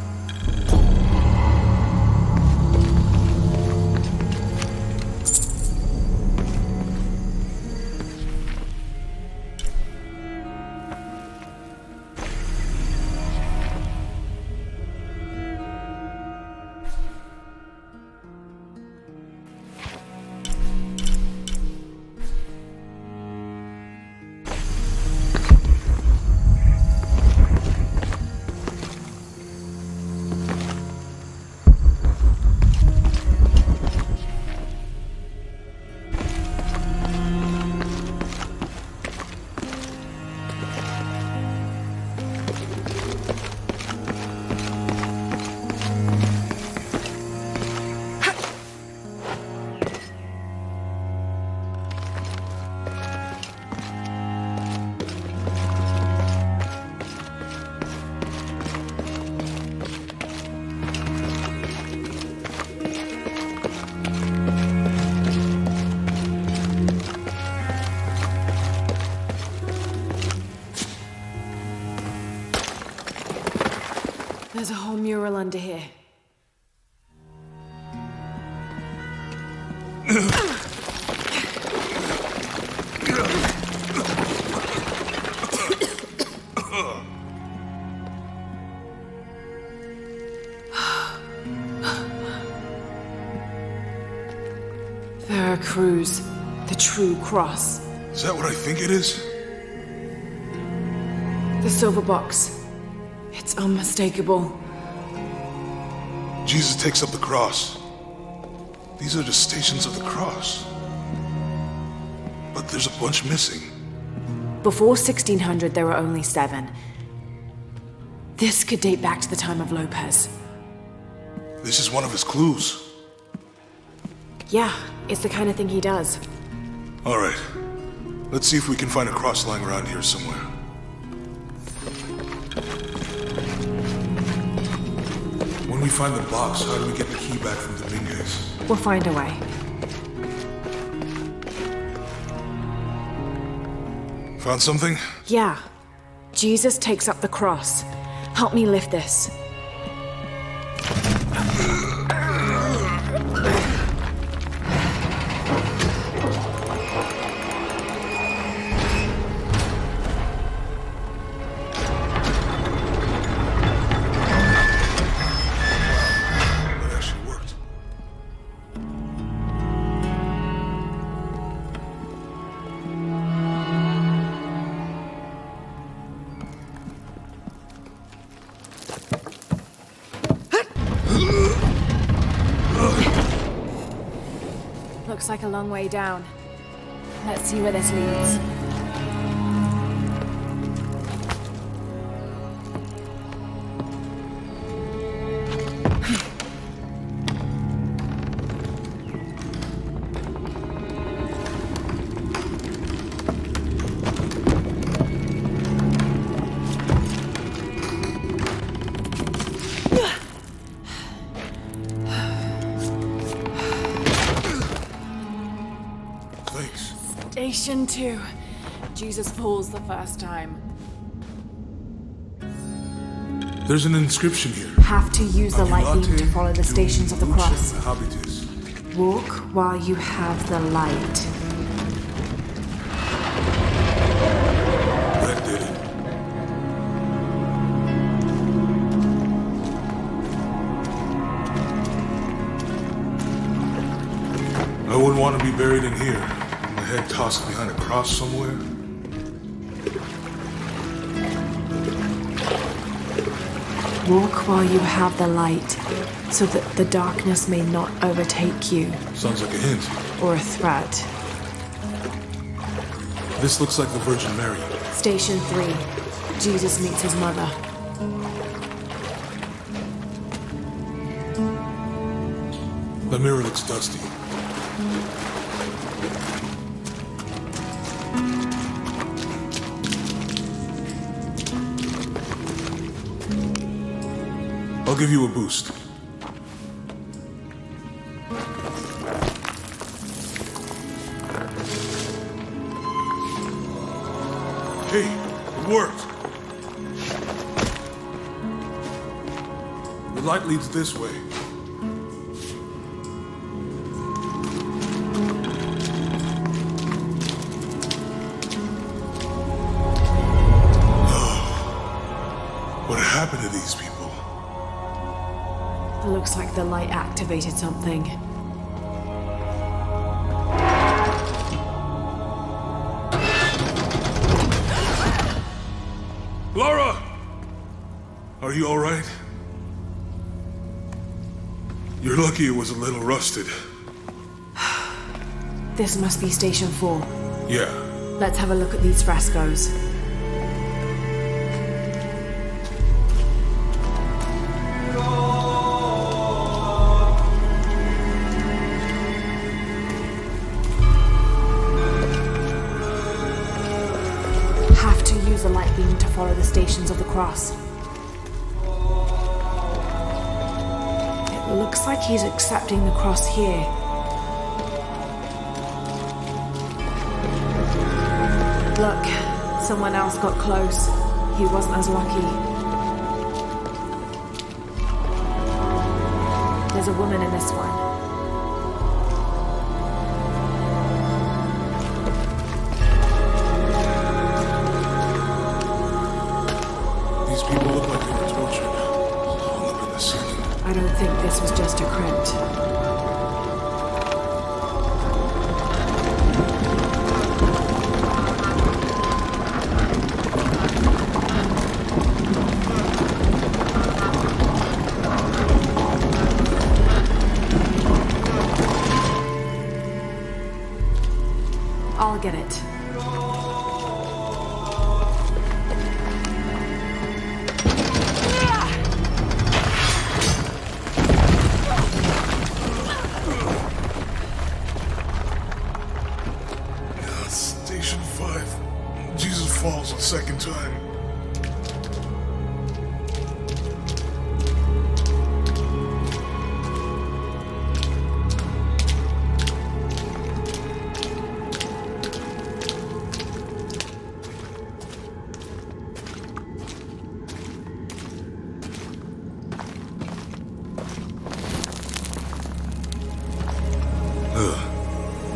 [SPEAKER 1] There's a whole mural under here. Veracruz, the true cross.
[SPEAKER 3] Is that what I think it is?
[SPEAKER 1] The silver box. It's unmistakable.
[SPEAKER 3] Jesus takes up the cross. These are the stations of the cross. But there's a bunch missing.
[SPEAKER 1] Before 1600, there were only 7. This could date back to the time of Lopez.
[SPEAKER 3] This is one of his clues.
[SPEAKER 1] Yeah, it's the kind of thing he does.
[SPEAKER 3] All right. Let's see if we can find a cross lying around here somewhere. When we find the box, how do we get the key back from Dominguez?
[SPEAKER 1] We'll find a way.
[SPEAKER 3] Found something?
[SPEAKER 1] Yeah. Jesus takes up the cross. Help me lift this. Looks like a long way down. Let's see where this leads. Station 2. Jesus falls the first time.
[SPEAKER 3] There's an inscription here.
[SPEAKER 1] Have to use the light beam to follow the stations of the cross. Walk while you have the light.
[SPEAKER 3] That did it. I wouldn't want to be buried in here. My head tossed behind a cross somewhere.
[SPEAKER 1] Walk while you have the light, so that the darkness may not overtake you.
[SPEAKER 3] Sounds like a hint.
[SPEAKER 1] Or a threat.
[SPEAKER 3] This looks like the Virgin Mary.
[SPEAKER 1] Station 3. Jesus meets his mother.
[SPEAKER 3] The mirror looks dusty. I'll give you a boost. Hey, it worked. The light leads this way. What happened to these people?
[SPEAKER 1] It looks like the light activated something.
[SPEAKER 3] Laura! Are you alright? You're lucky it was a little rusted.
[SPEAKER 1] This must be Station 4.
[SPEAKER 3] Yeah.
[SPEAKER 1] Let's have a look at these frescoes. Have to use a light beam to follow the stations of the cross. It looks like he's accepting the cross here. Look, someone else got close. He wasn't as lucky. There's a woman in this one.
[SPEAKER 3] These people look like they were tortured. Hung up in the ceiling.
[SPEAKER 1] I don't think this was just a crypt. I'll get it.
[SPEAKER 3] Station 5. Jesus falls a second time.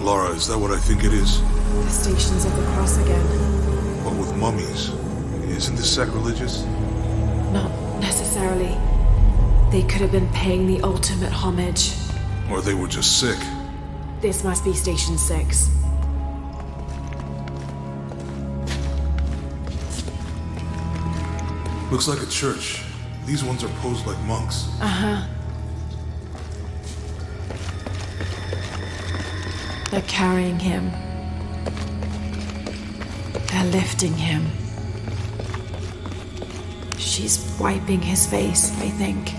[SPEAKER 3] Laura, is that what I think it is?
[SPEAKER 1] The stations of the cross again.
[SPEAKER 3] But with mummies. Isn't this sacrilegious?
[SPEAKER 1] Not necessarily. They could have been paying the ultimate homage.
[SPEAKER 3] Or they were just sick.
[SPEAKER 1] This must be Station 6.
[SPEAKER 3] Looks like a church. These ones are posed like monks.
[SPEAKER 1] Uh-huh. They're carrying him. They're lifting him. She's wiping his face, I think.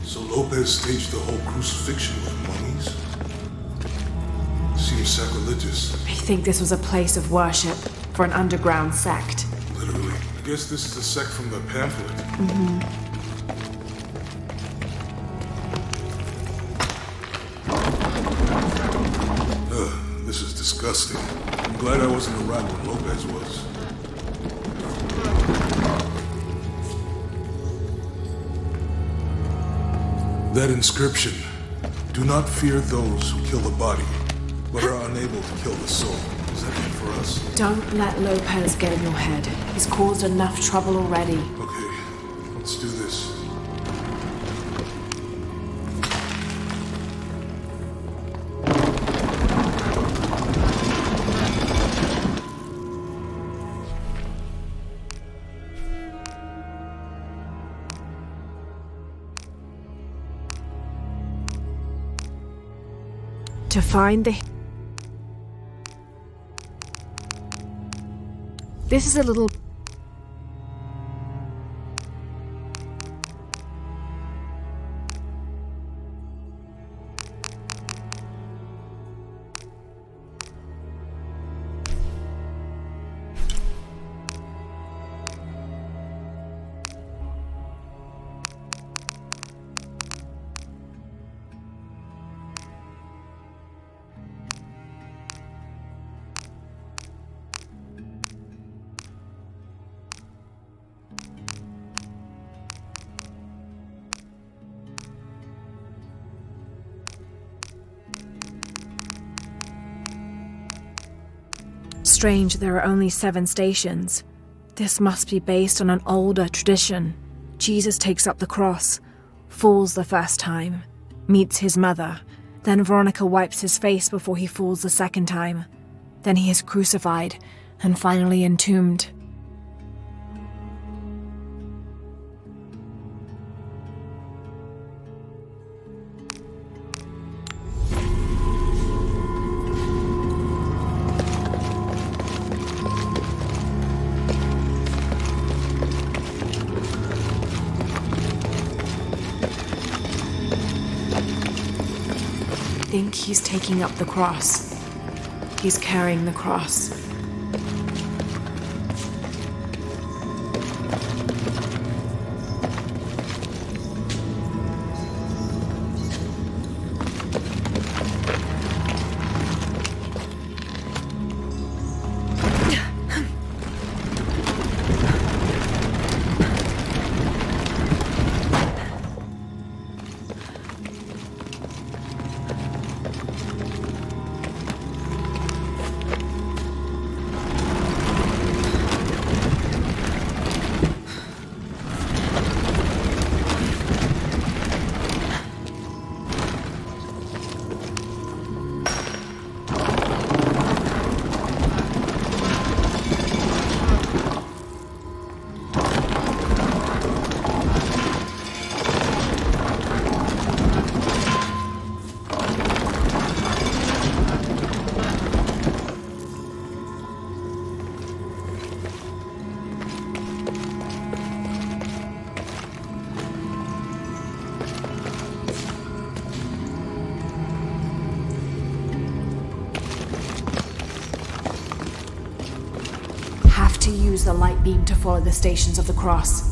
[SPEAKER 3] So Lopez staged the whole crucifixion with mummies? Seems sacrilegious.
[SPEAKER 1] I think this was a place of worship for an underground sect.
[SPEAKER 3] Literally. I guess this is the sect from the pamphlet.
[SPEAKER 1] Mm-hmm.
[SPEAKER 3] This is disgusting. I'm glad I wasn't around when Lopez was. That inscription. Do not fear those who kill the body, but are unable to kill the soul. Is that meant for us?
[SPEAKER 1] Don't let Lopez get in your head. He's caused enough trouble already.
[SPEAKER 3] Okay, let's do this.
[SPEAKER 1] To find the... This is a little... Strange there are only 7 stations. This must be based on an older tradition. Jesus takes up the cross, falls the first time, meets his mother. Then Veronica wipes his face before he falls the second time. Then he is crucified and finally entombed. I think he's taking up the cross. He's carrying the cross. To use the light beam to follow the stations of the cross.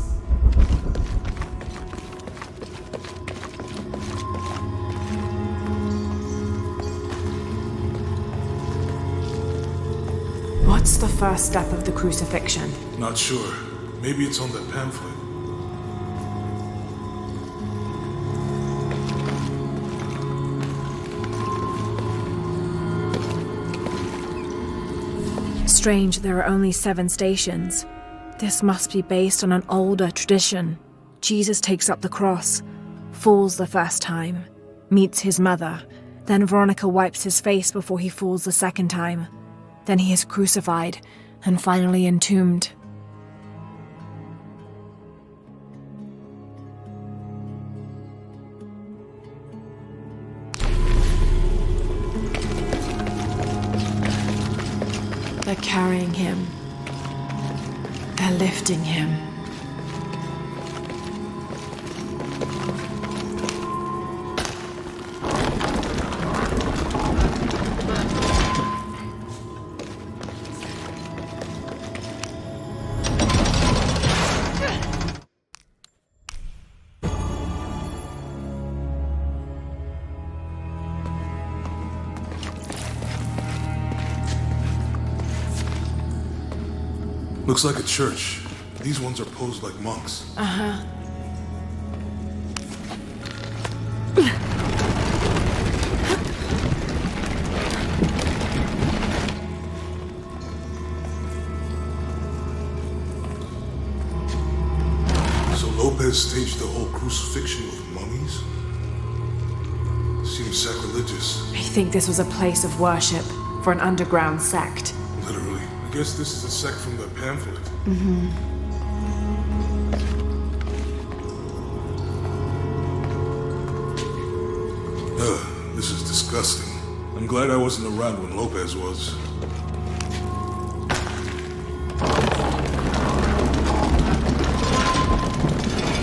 [SPEAKER 1] What's the first step of the crucifixion?
[SPEAKER 3] Not sure. Maybe it's on that pamphlet.
[SPEAKER 1] Strange there are only 7 stations. This must be based on an older tradition. Jesus takes up the cross, falls the first time, meets his mother. Then Veronica wipes his face before he falls the second time. Then he is crucified and finally entombed. They're carrying him. They're lifting him.
[SPEAKER 3] Looks like a church. These ones are posed like monks.
[SPEAKER 1] Uh-huh.
[SPEAKER 3] So Lopez staged the whole crucifixion with mummies? Seems sacrilegious.
[SPEAKER 1] I think this was a place of worship for an underground sect.
[SPEAKER 3] Literally. I guess this is a sect from the pamphlet.
[SPEAKER 1] Mm-hmm.
[SPEAKER 3] Ugh, this is disgusting. I'm glad I wasn't around when Lopez was.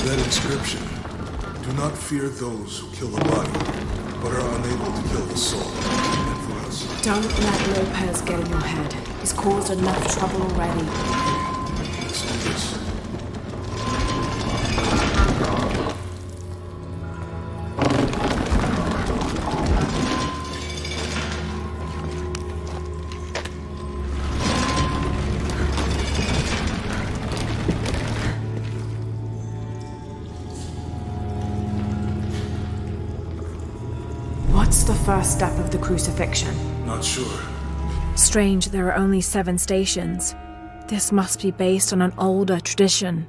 [SPEAKER 3] That inscription. Do not fear those who kill the body, but are unable to kill the soul. And for us.
[SPEAKER 1] Don't let Lopez get in your head. He's caused enough trouble already.
[SPEAKER 3] Let's do this.
[SPEAKER 1] What's the first step of the crucifixion?
[SPEAKER 3] Not sure.
[SPEAKER 1] Strange, there are only 7 stations. This must be based on an older tradition.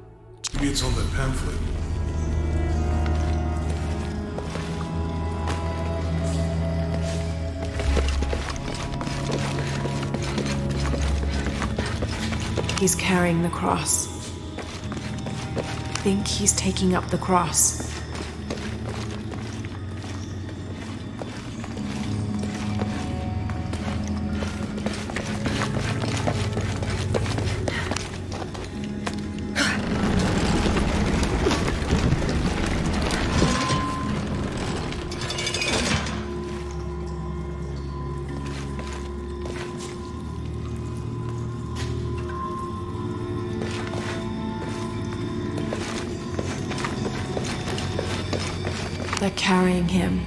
[SPEAKER 3] Maybe it's on that pamphlet.
[SPEAKER 1] He's carrying the cross. I think he's taking up the cross. They're carrying him.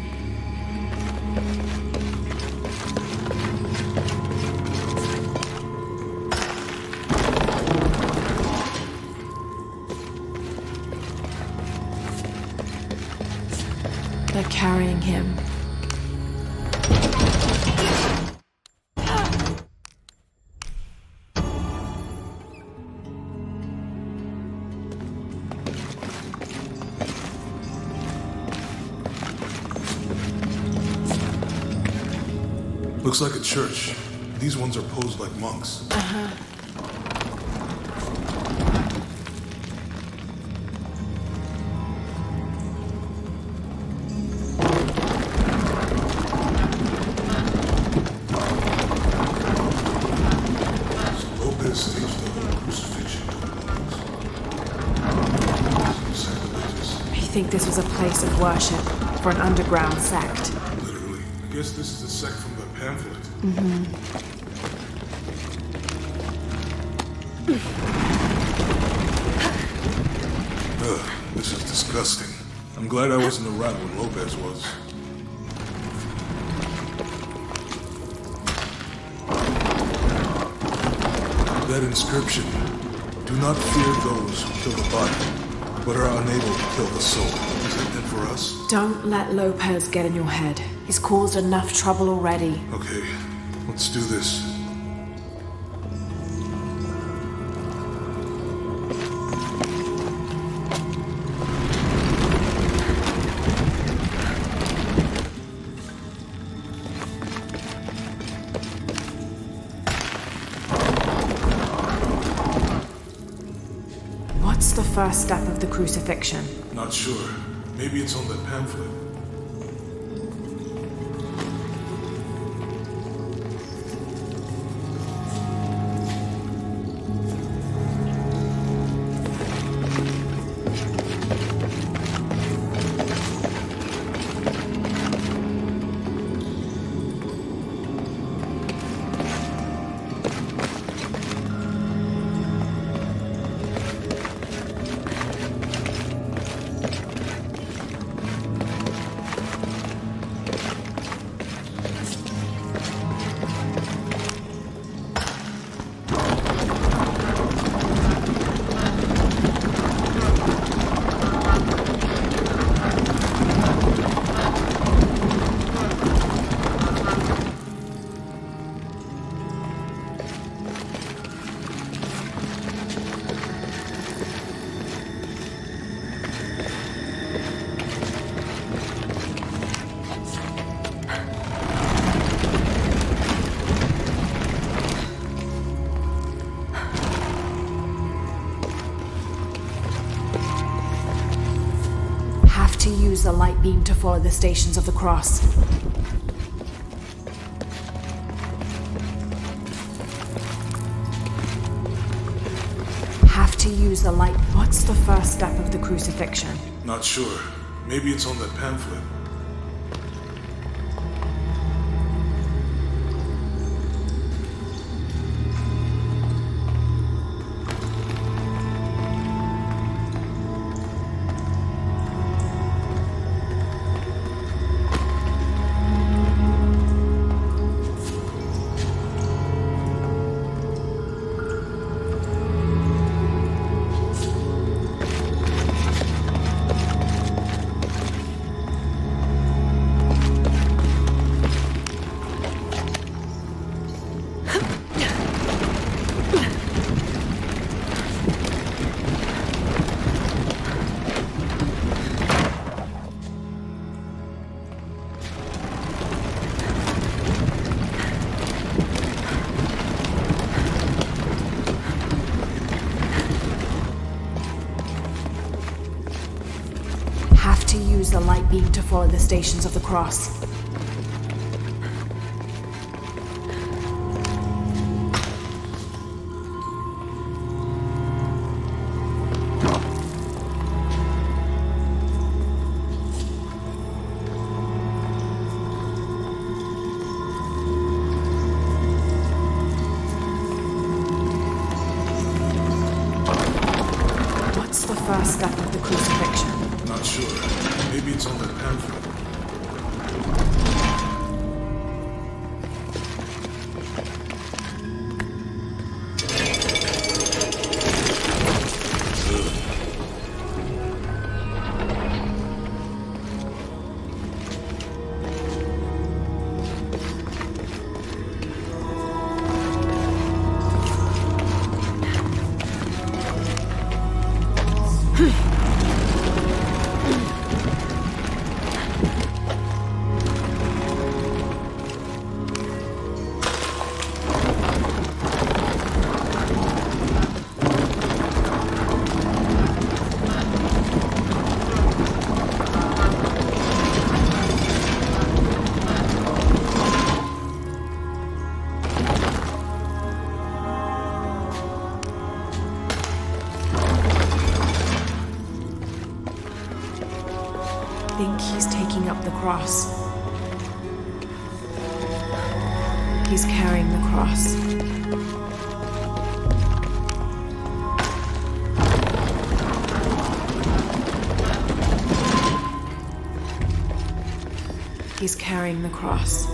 [SPEAKER 1] They're carrying him.
[SPEAKER 3] Looks like a church. These ones are posed like monks. So Lopez staged the crucifixion. Sacrilegious.
[SPEAKER 1] I think this was a place of worship for an underground sect.
[SPEAKER 3] Literally. I guess this is the sect from the pamphlet. Ugh, this is disgusting. I'm glad I wasn't around when Lopez was. That inscription. Do not fear those who kill the body, but are unable to kill the soul. Is that meant for us?
[SPEAKER 1] Don't let Lopez get in your head. He's caused enough trouble already.
[SPEAKER 3] Okay, let's do this.
[SPEAKER 1] What's the first step of the crucifixion?
[SPEAKER 3] Not sure. Maybe it's on that pamphlet.
[SPEAKER 1] Use the light beam to follow the stations of the cross. to use the light. What's the first step of the crucifixion?
[SPEAKER 3] Not sure. Maybe it's on that pamphlet.
[SPEAKER 1] Have to use the light beam to follow the stations of the cross. What's the first step of the crucifixion?
[SPEAKER 3] Not sure. Maybe it's on that pamphlet. I think he's taking up the cross. He's carrying the cross. He's carrying the cross.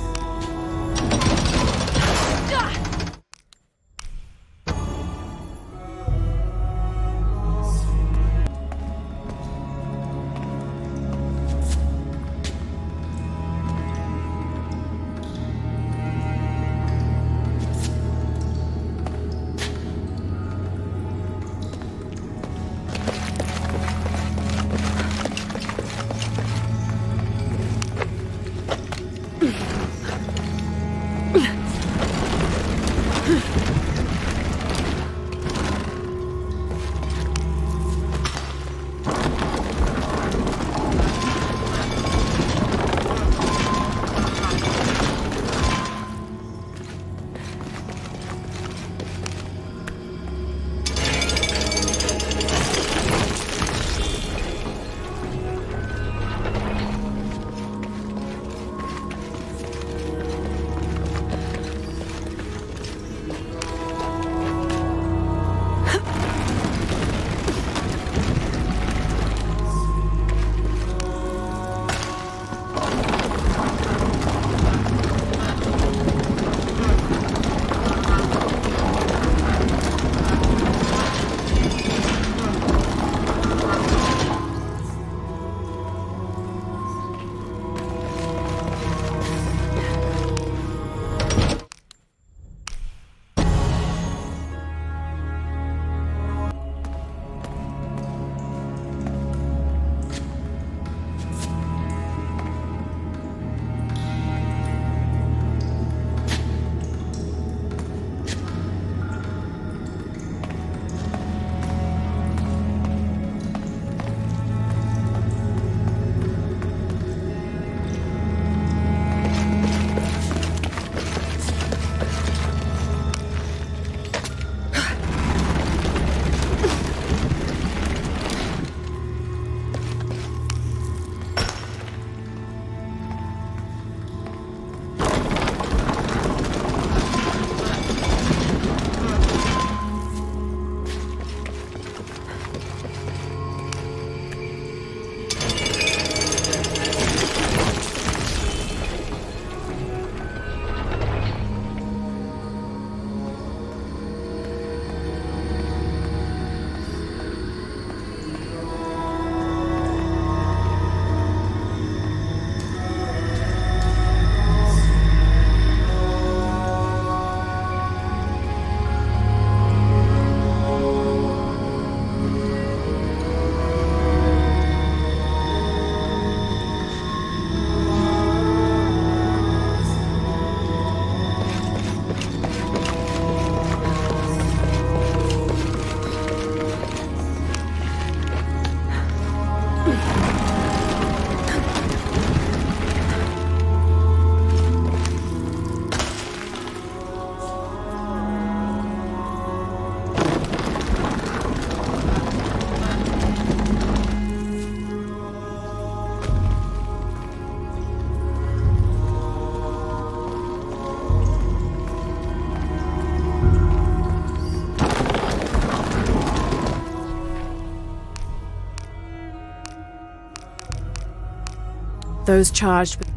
[SPEAKER 1] Those charged with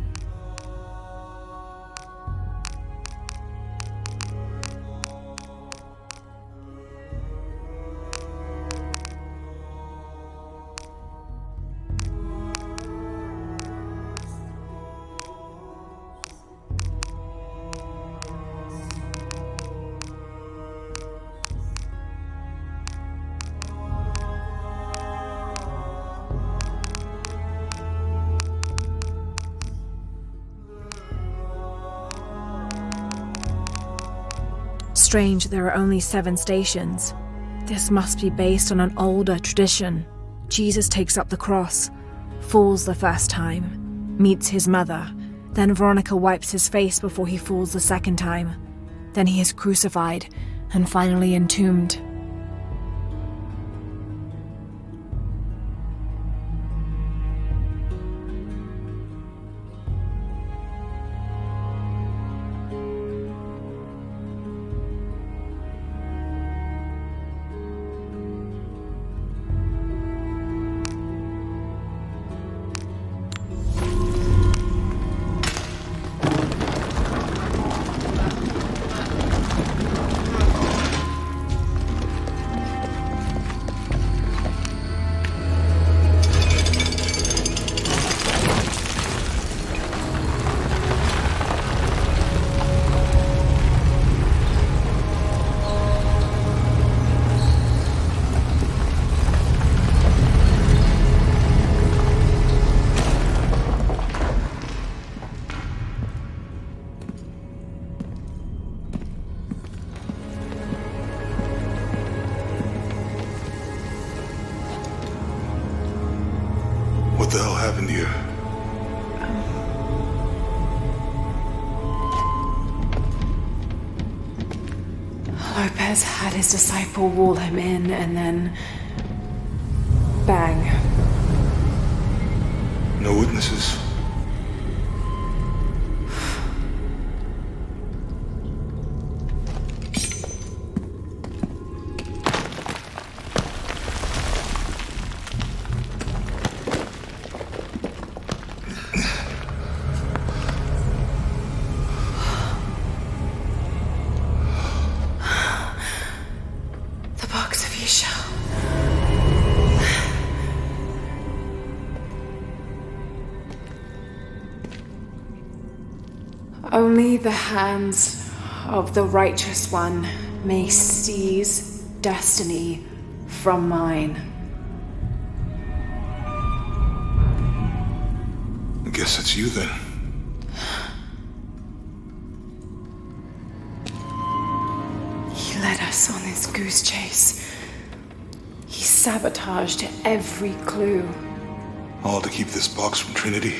[SPEAKER 1] Strange, there are only 7 stations. This must be based on an older tradition. Jesus takes up the cross, falls the first time, meets his mother. Then Veronica wipes his face before he falls the second time. Then he is crucified and finally entombed.
[SPEAKER 3] What the hell happened here?
[SPEAKER 1] Lopez had his disciple wall him in and then... bang.
[SPEAKER 3] No witnesses?
[SPEAKER 1] Only the hands of the righteous one may seize destiny from mine.
[SPEAKER 3] I guess it's you then.
[SPEAKER 1] He led us on this goose chase. He sabotaged every clue.
[SPEAKER 3] All to keep this box from Trinity.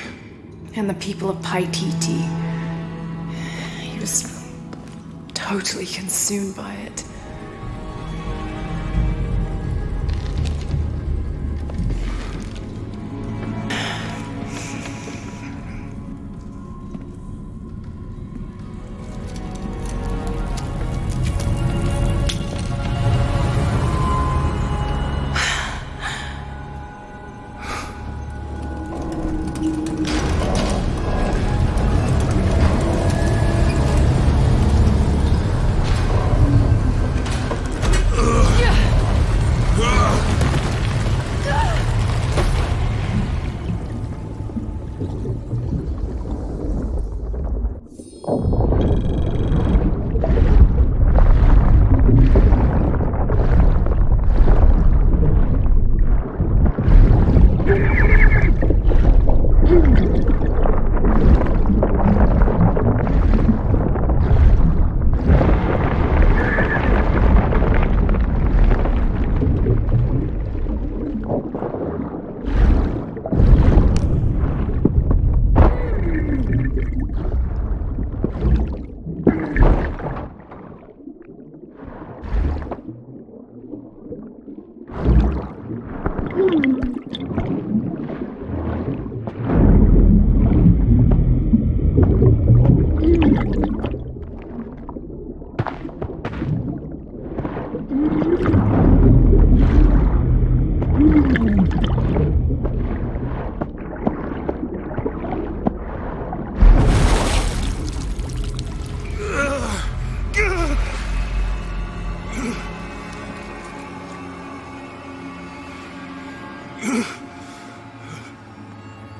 [SPEAKER 1] And the people of Paititi. He was totally consumed by it.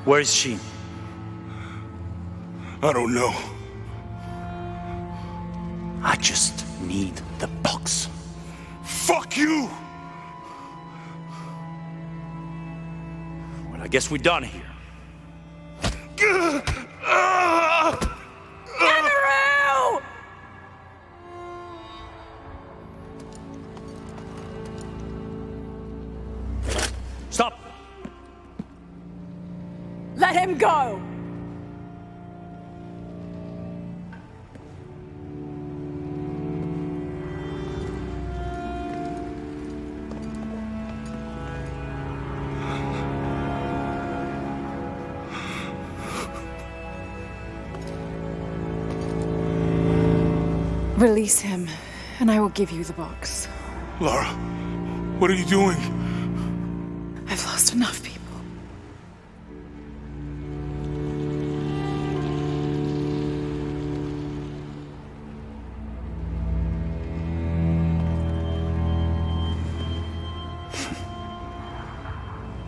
[SPEAKER 11] Where is she?
[SPEAKER 3] I don't know.
[SPEAKER 11] I just need the box.
[SPEAKER 3] Fuck you!
[SPEAKER 11] Well, I guess we're done here. Stop!
[SPEAKER 8] Let him go!
[SPEAKER 1] Release him, and I will give you the box.
[SPEAKER 3] Lara, what are you doing?
[SPEAKER 1] I've lost enough people.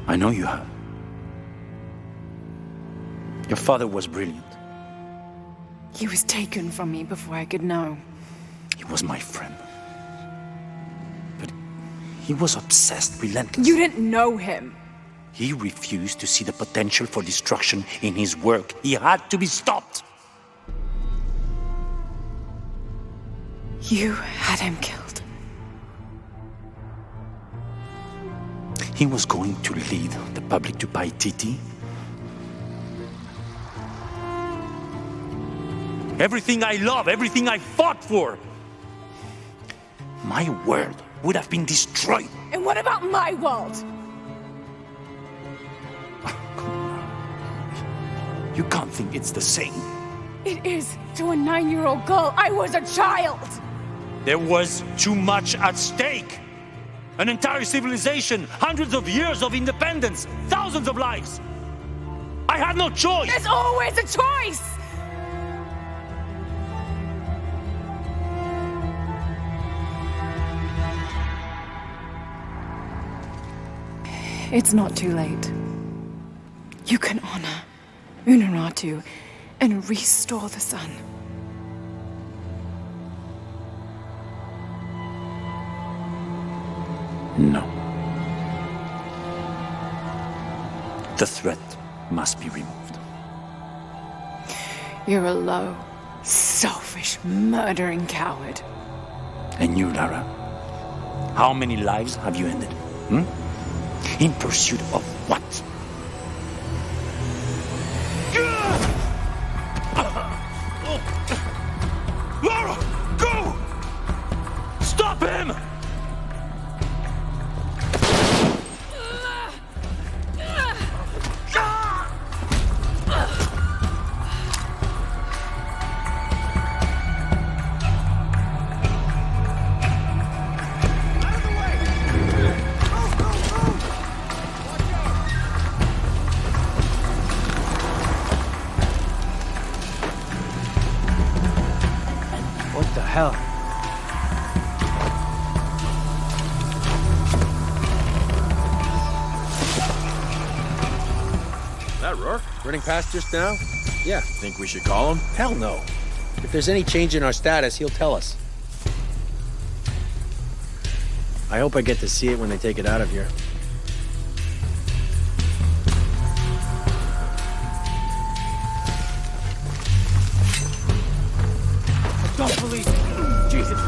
[SPEAKER 11] I know you have. Your father was brilliant.
[SPEAKER 1] He was taken from me before I could know.
[SPEAKER 11] He was my friend. But he was obsessed, relentless.
[SPEAKER 1] You didn't know him.
[SPEAKER 11] He refused to see the potential for destruction in his work. He had to be stopped.
[SPEAKER 1] You had him killed.
[SPEAKER 11] He was going to lead the public to Paititi. Everything I love, everything I fought for. My world would have been destroyed.
[SPEAKER 8] And what about my world?
[SPEAKER 11] You can't think it's the same.
[SPEAKER 8] It is to a 9-year-old girl. I was a child!
[SPEAKER 11] There was too much at stake. An entire civilization, hundreds of years of independence, thousands of lives. I had no choice.
[SPEAKER 8] There's always a choice!
[SPEAKER 1] It's not too late. You can honor Unuratu and restore the sun.
[SPEAKER 11] No. The threat must be removed.
[SPEAKER 1] You're a low, selfish, murdering coward.
[SPEAKER 11] And you, Lara? How many lives have you ended? In pursuit of what?
[SPEAKER 3] Lara, go!
[SPEAKER 11] Stop him!
[SPEAKER 10] What the hell?
[SPEAKER 12] That Rourke? Running past just now? Yeah. Think we should call him?
[SPEAKER 11] Hell no.
[SPEAKER 12] If there's any change in our status, he'll tell us. I hope I get to see it when they take it out of here.
[SPEAKER 10] Don't believe it. Jesus.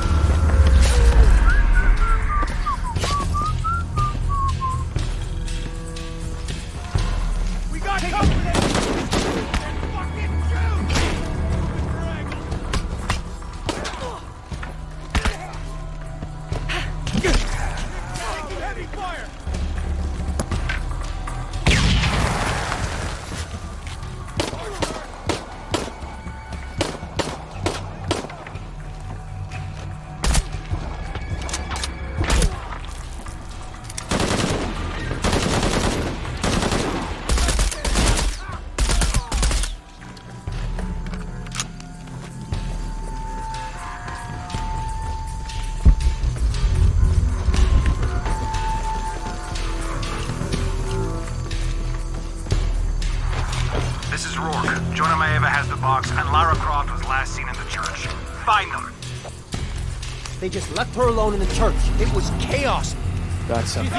[SPEAKER 12] We got company! Fucking shoot! Heavy fire!
[SPEAKER 13] Jonah Maeva has the box, and Lara Croft was last seen in the church. Find them!
[SPEAKER 12] They just left her alone in the church. It was chaos.
[SPEAKER 14] Got some.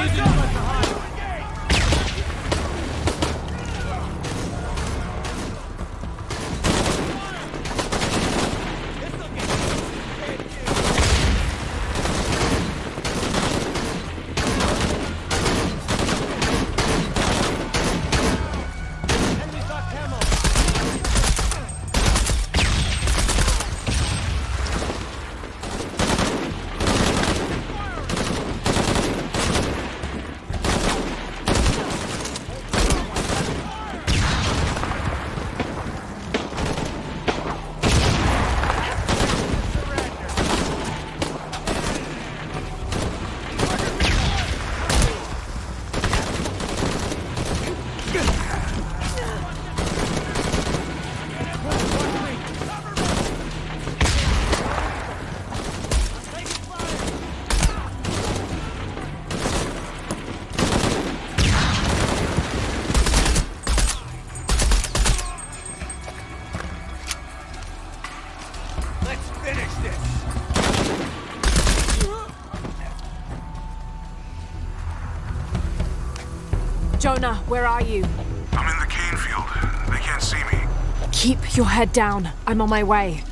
[SPEAKER 1] Jonah, where are you?
[SPEAKER 3] I'm in the cane field. They can't see me.
[SPEAKER 1] Keep your head down. I'm on my way.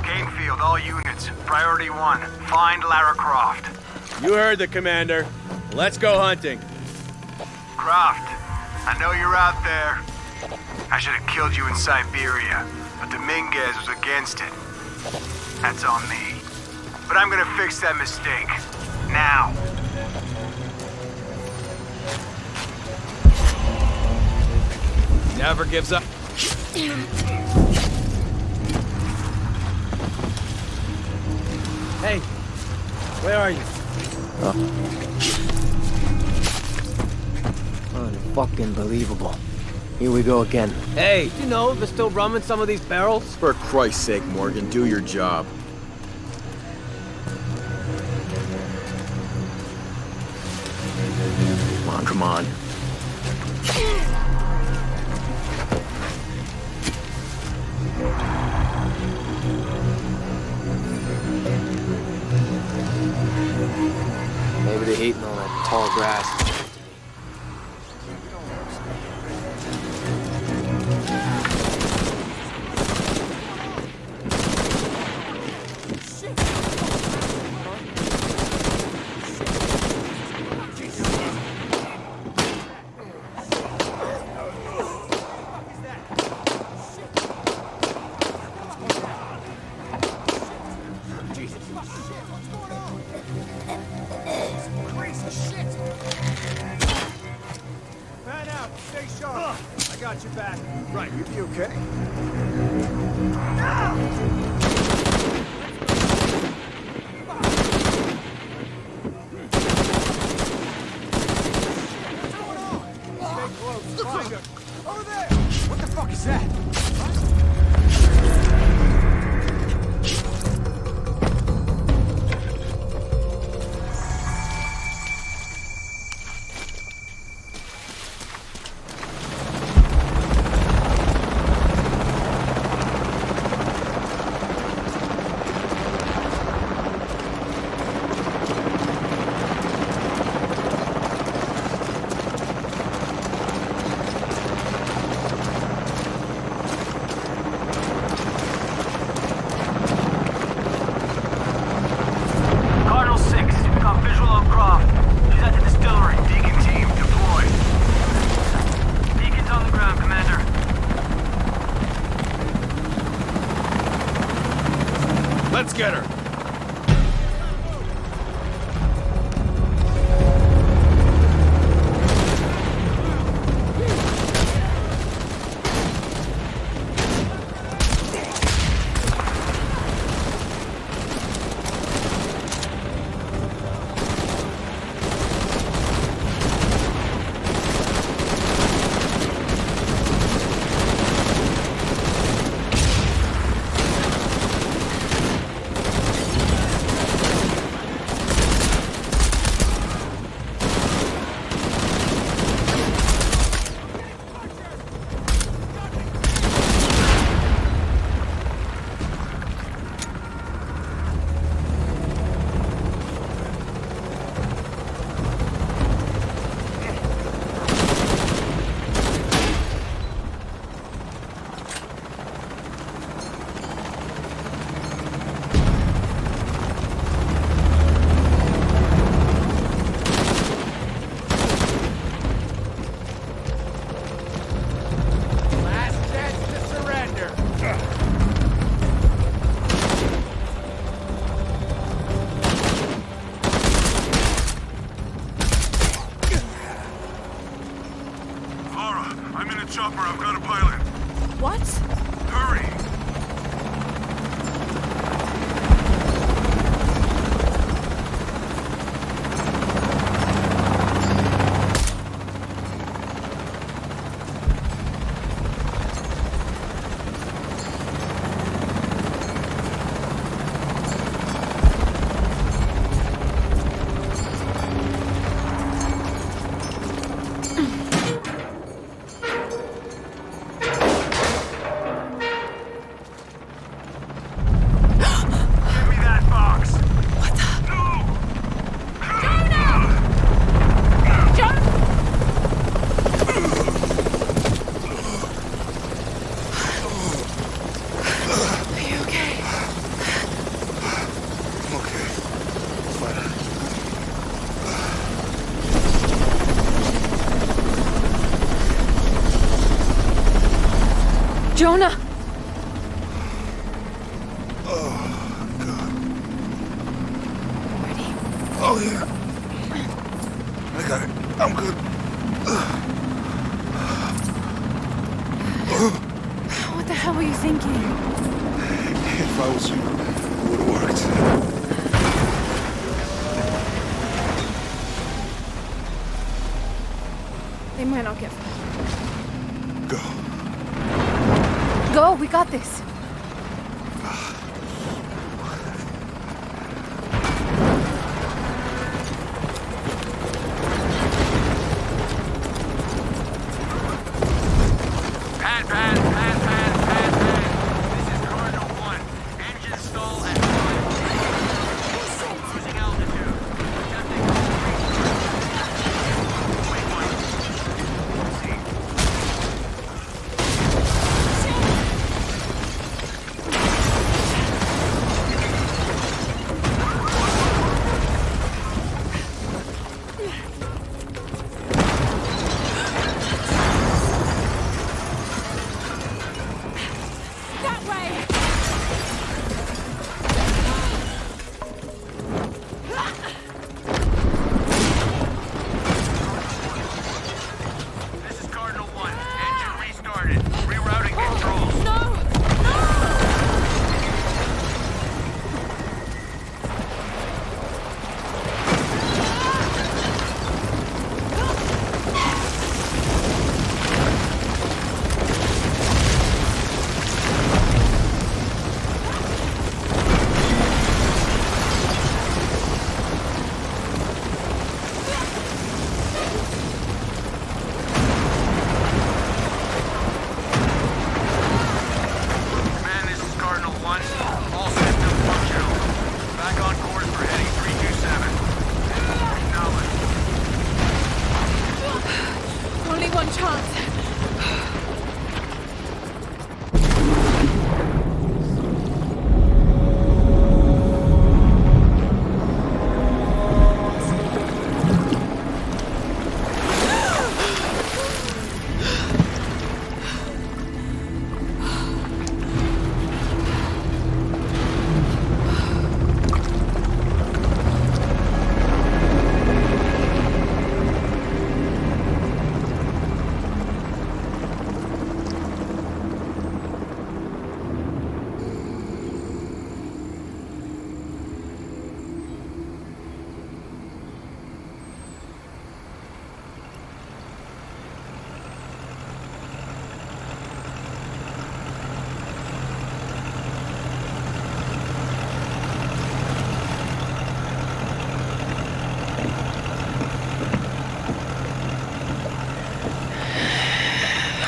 [SPEAKER 13] Cane field, all units. Priority 1. Find Lara Croft.
[SPEAKER 12] You heard the commander. Let's go hunting.
[SPEAKER 13] Croft, I know you're out there. I should have killed you in Siberia, but Dominguez was against it. That's on me. But I'm gonna fix that mistake. Now.
[SPEAKER 12] Never gives up. Hey, where are you?
[SPEAKER 14] Unfucking believable. Here we go again.
[SPEAKER 12] Hey, you know there's still rum in some of these barrels?
[SPEAKER 10] For Christ's sake, Morgan, do your job.
[SPEAKER 14] Come on. Maybe they're eating all that tall grass.
[SPEAKER 3] chopper, I've got a pilot.
[SPEAKER 8] What?
[SPEAKER 3] Hurry!
[SPEAKER 1] Jonah!
[SPEAKER 3] Oh, God. Ready? Oh, yeah. I got it. I'm good.
[SPEAKER 1] What the hell were you thinking?
[SPEAKER 3] If I was you, it would have worked.
[SPEAKER 1] They might not get far.
[SPEAKER 3] Go.
[SPEAKER 1] Go, we got this.
[SPEAKER 13] Pad. This is Cardinal 1. Engine stall at 5. Losing altitude. Wait, one. See.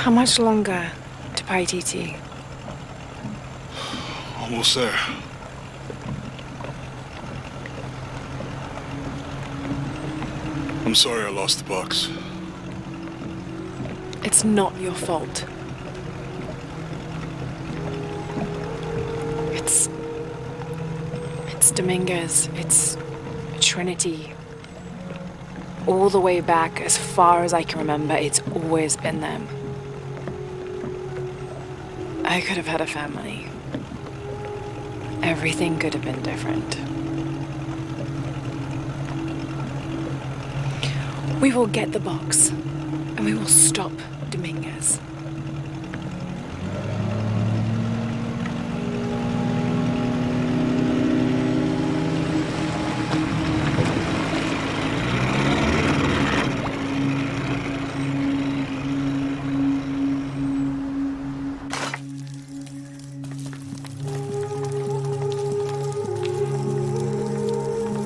[SPEAKER 1] How much longer to Paititi?
[SPEAKER 3] Almost there. I'm sorry I lost the box.
[SPEAKER 1] It's not your fault. It's Dominguez. It's Trinity. All the way back, as far as I can remember, it's always been them. I could have had a family. Everything could have been different. We will get the box, and we will stop Dominguez.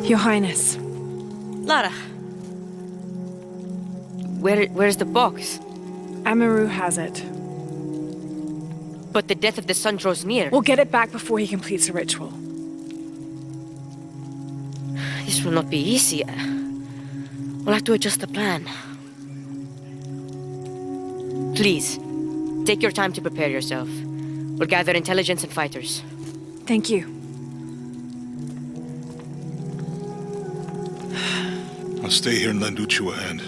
[SPEAKER 1] Your Highness.
[SPEAKER 15] Lara. Where's the box?
[SPEAKER 1] Amaru has it.
[SPEAKER 15] But the death of the sun draws near.
[SPEAKER 1] We'll get it back before he completes the ritual.
[SPEAKER 15] This will not be easy. We'll have to adjust the plan. Please, take your time to prepare yourself. We'll gather intelligence and fighters.
[SPEAKER 1] Thank you.
[SPEAKER 3] I'll stay here and lend Uchu a hand.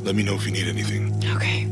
[SPEAKER 3] Let me know if you need anything.
[SPEAKER 1] Okay.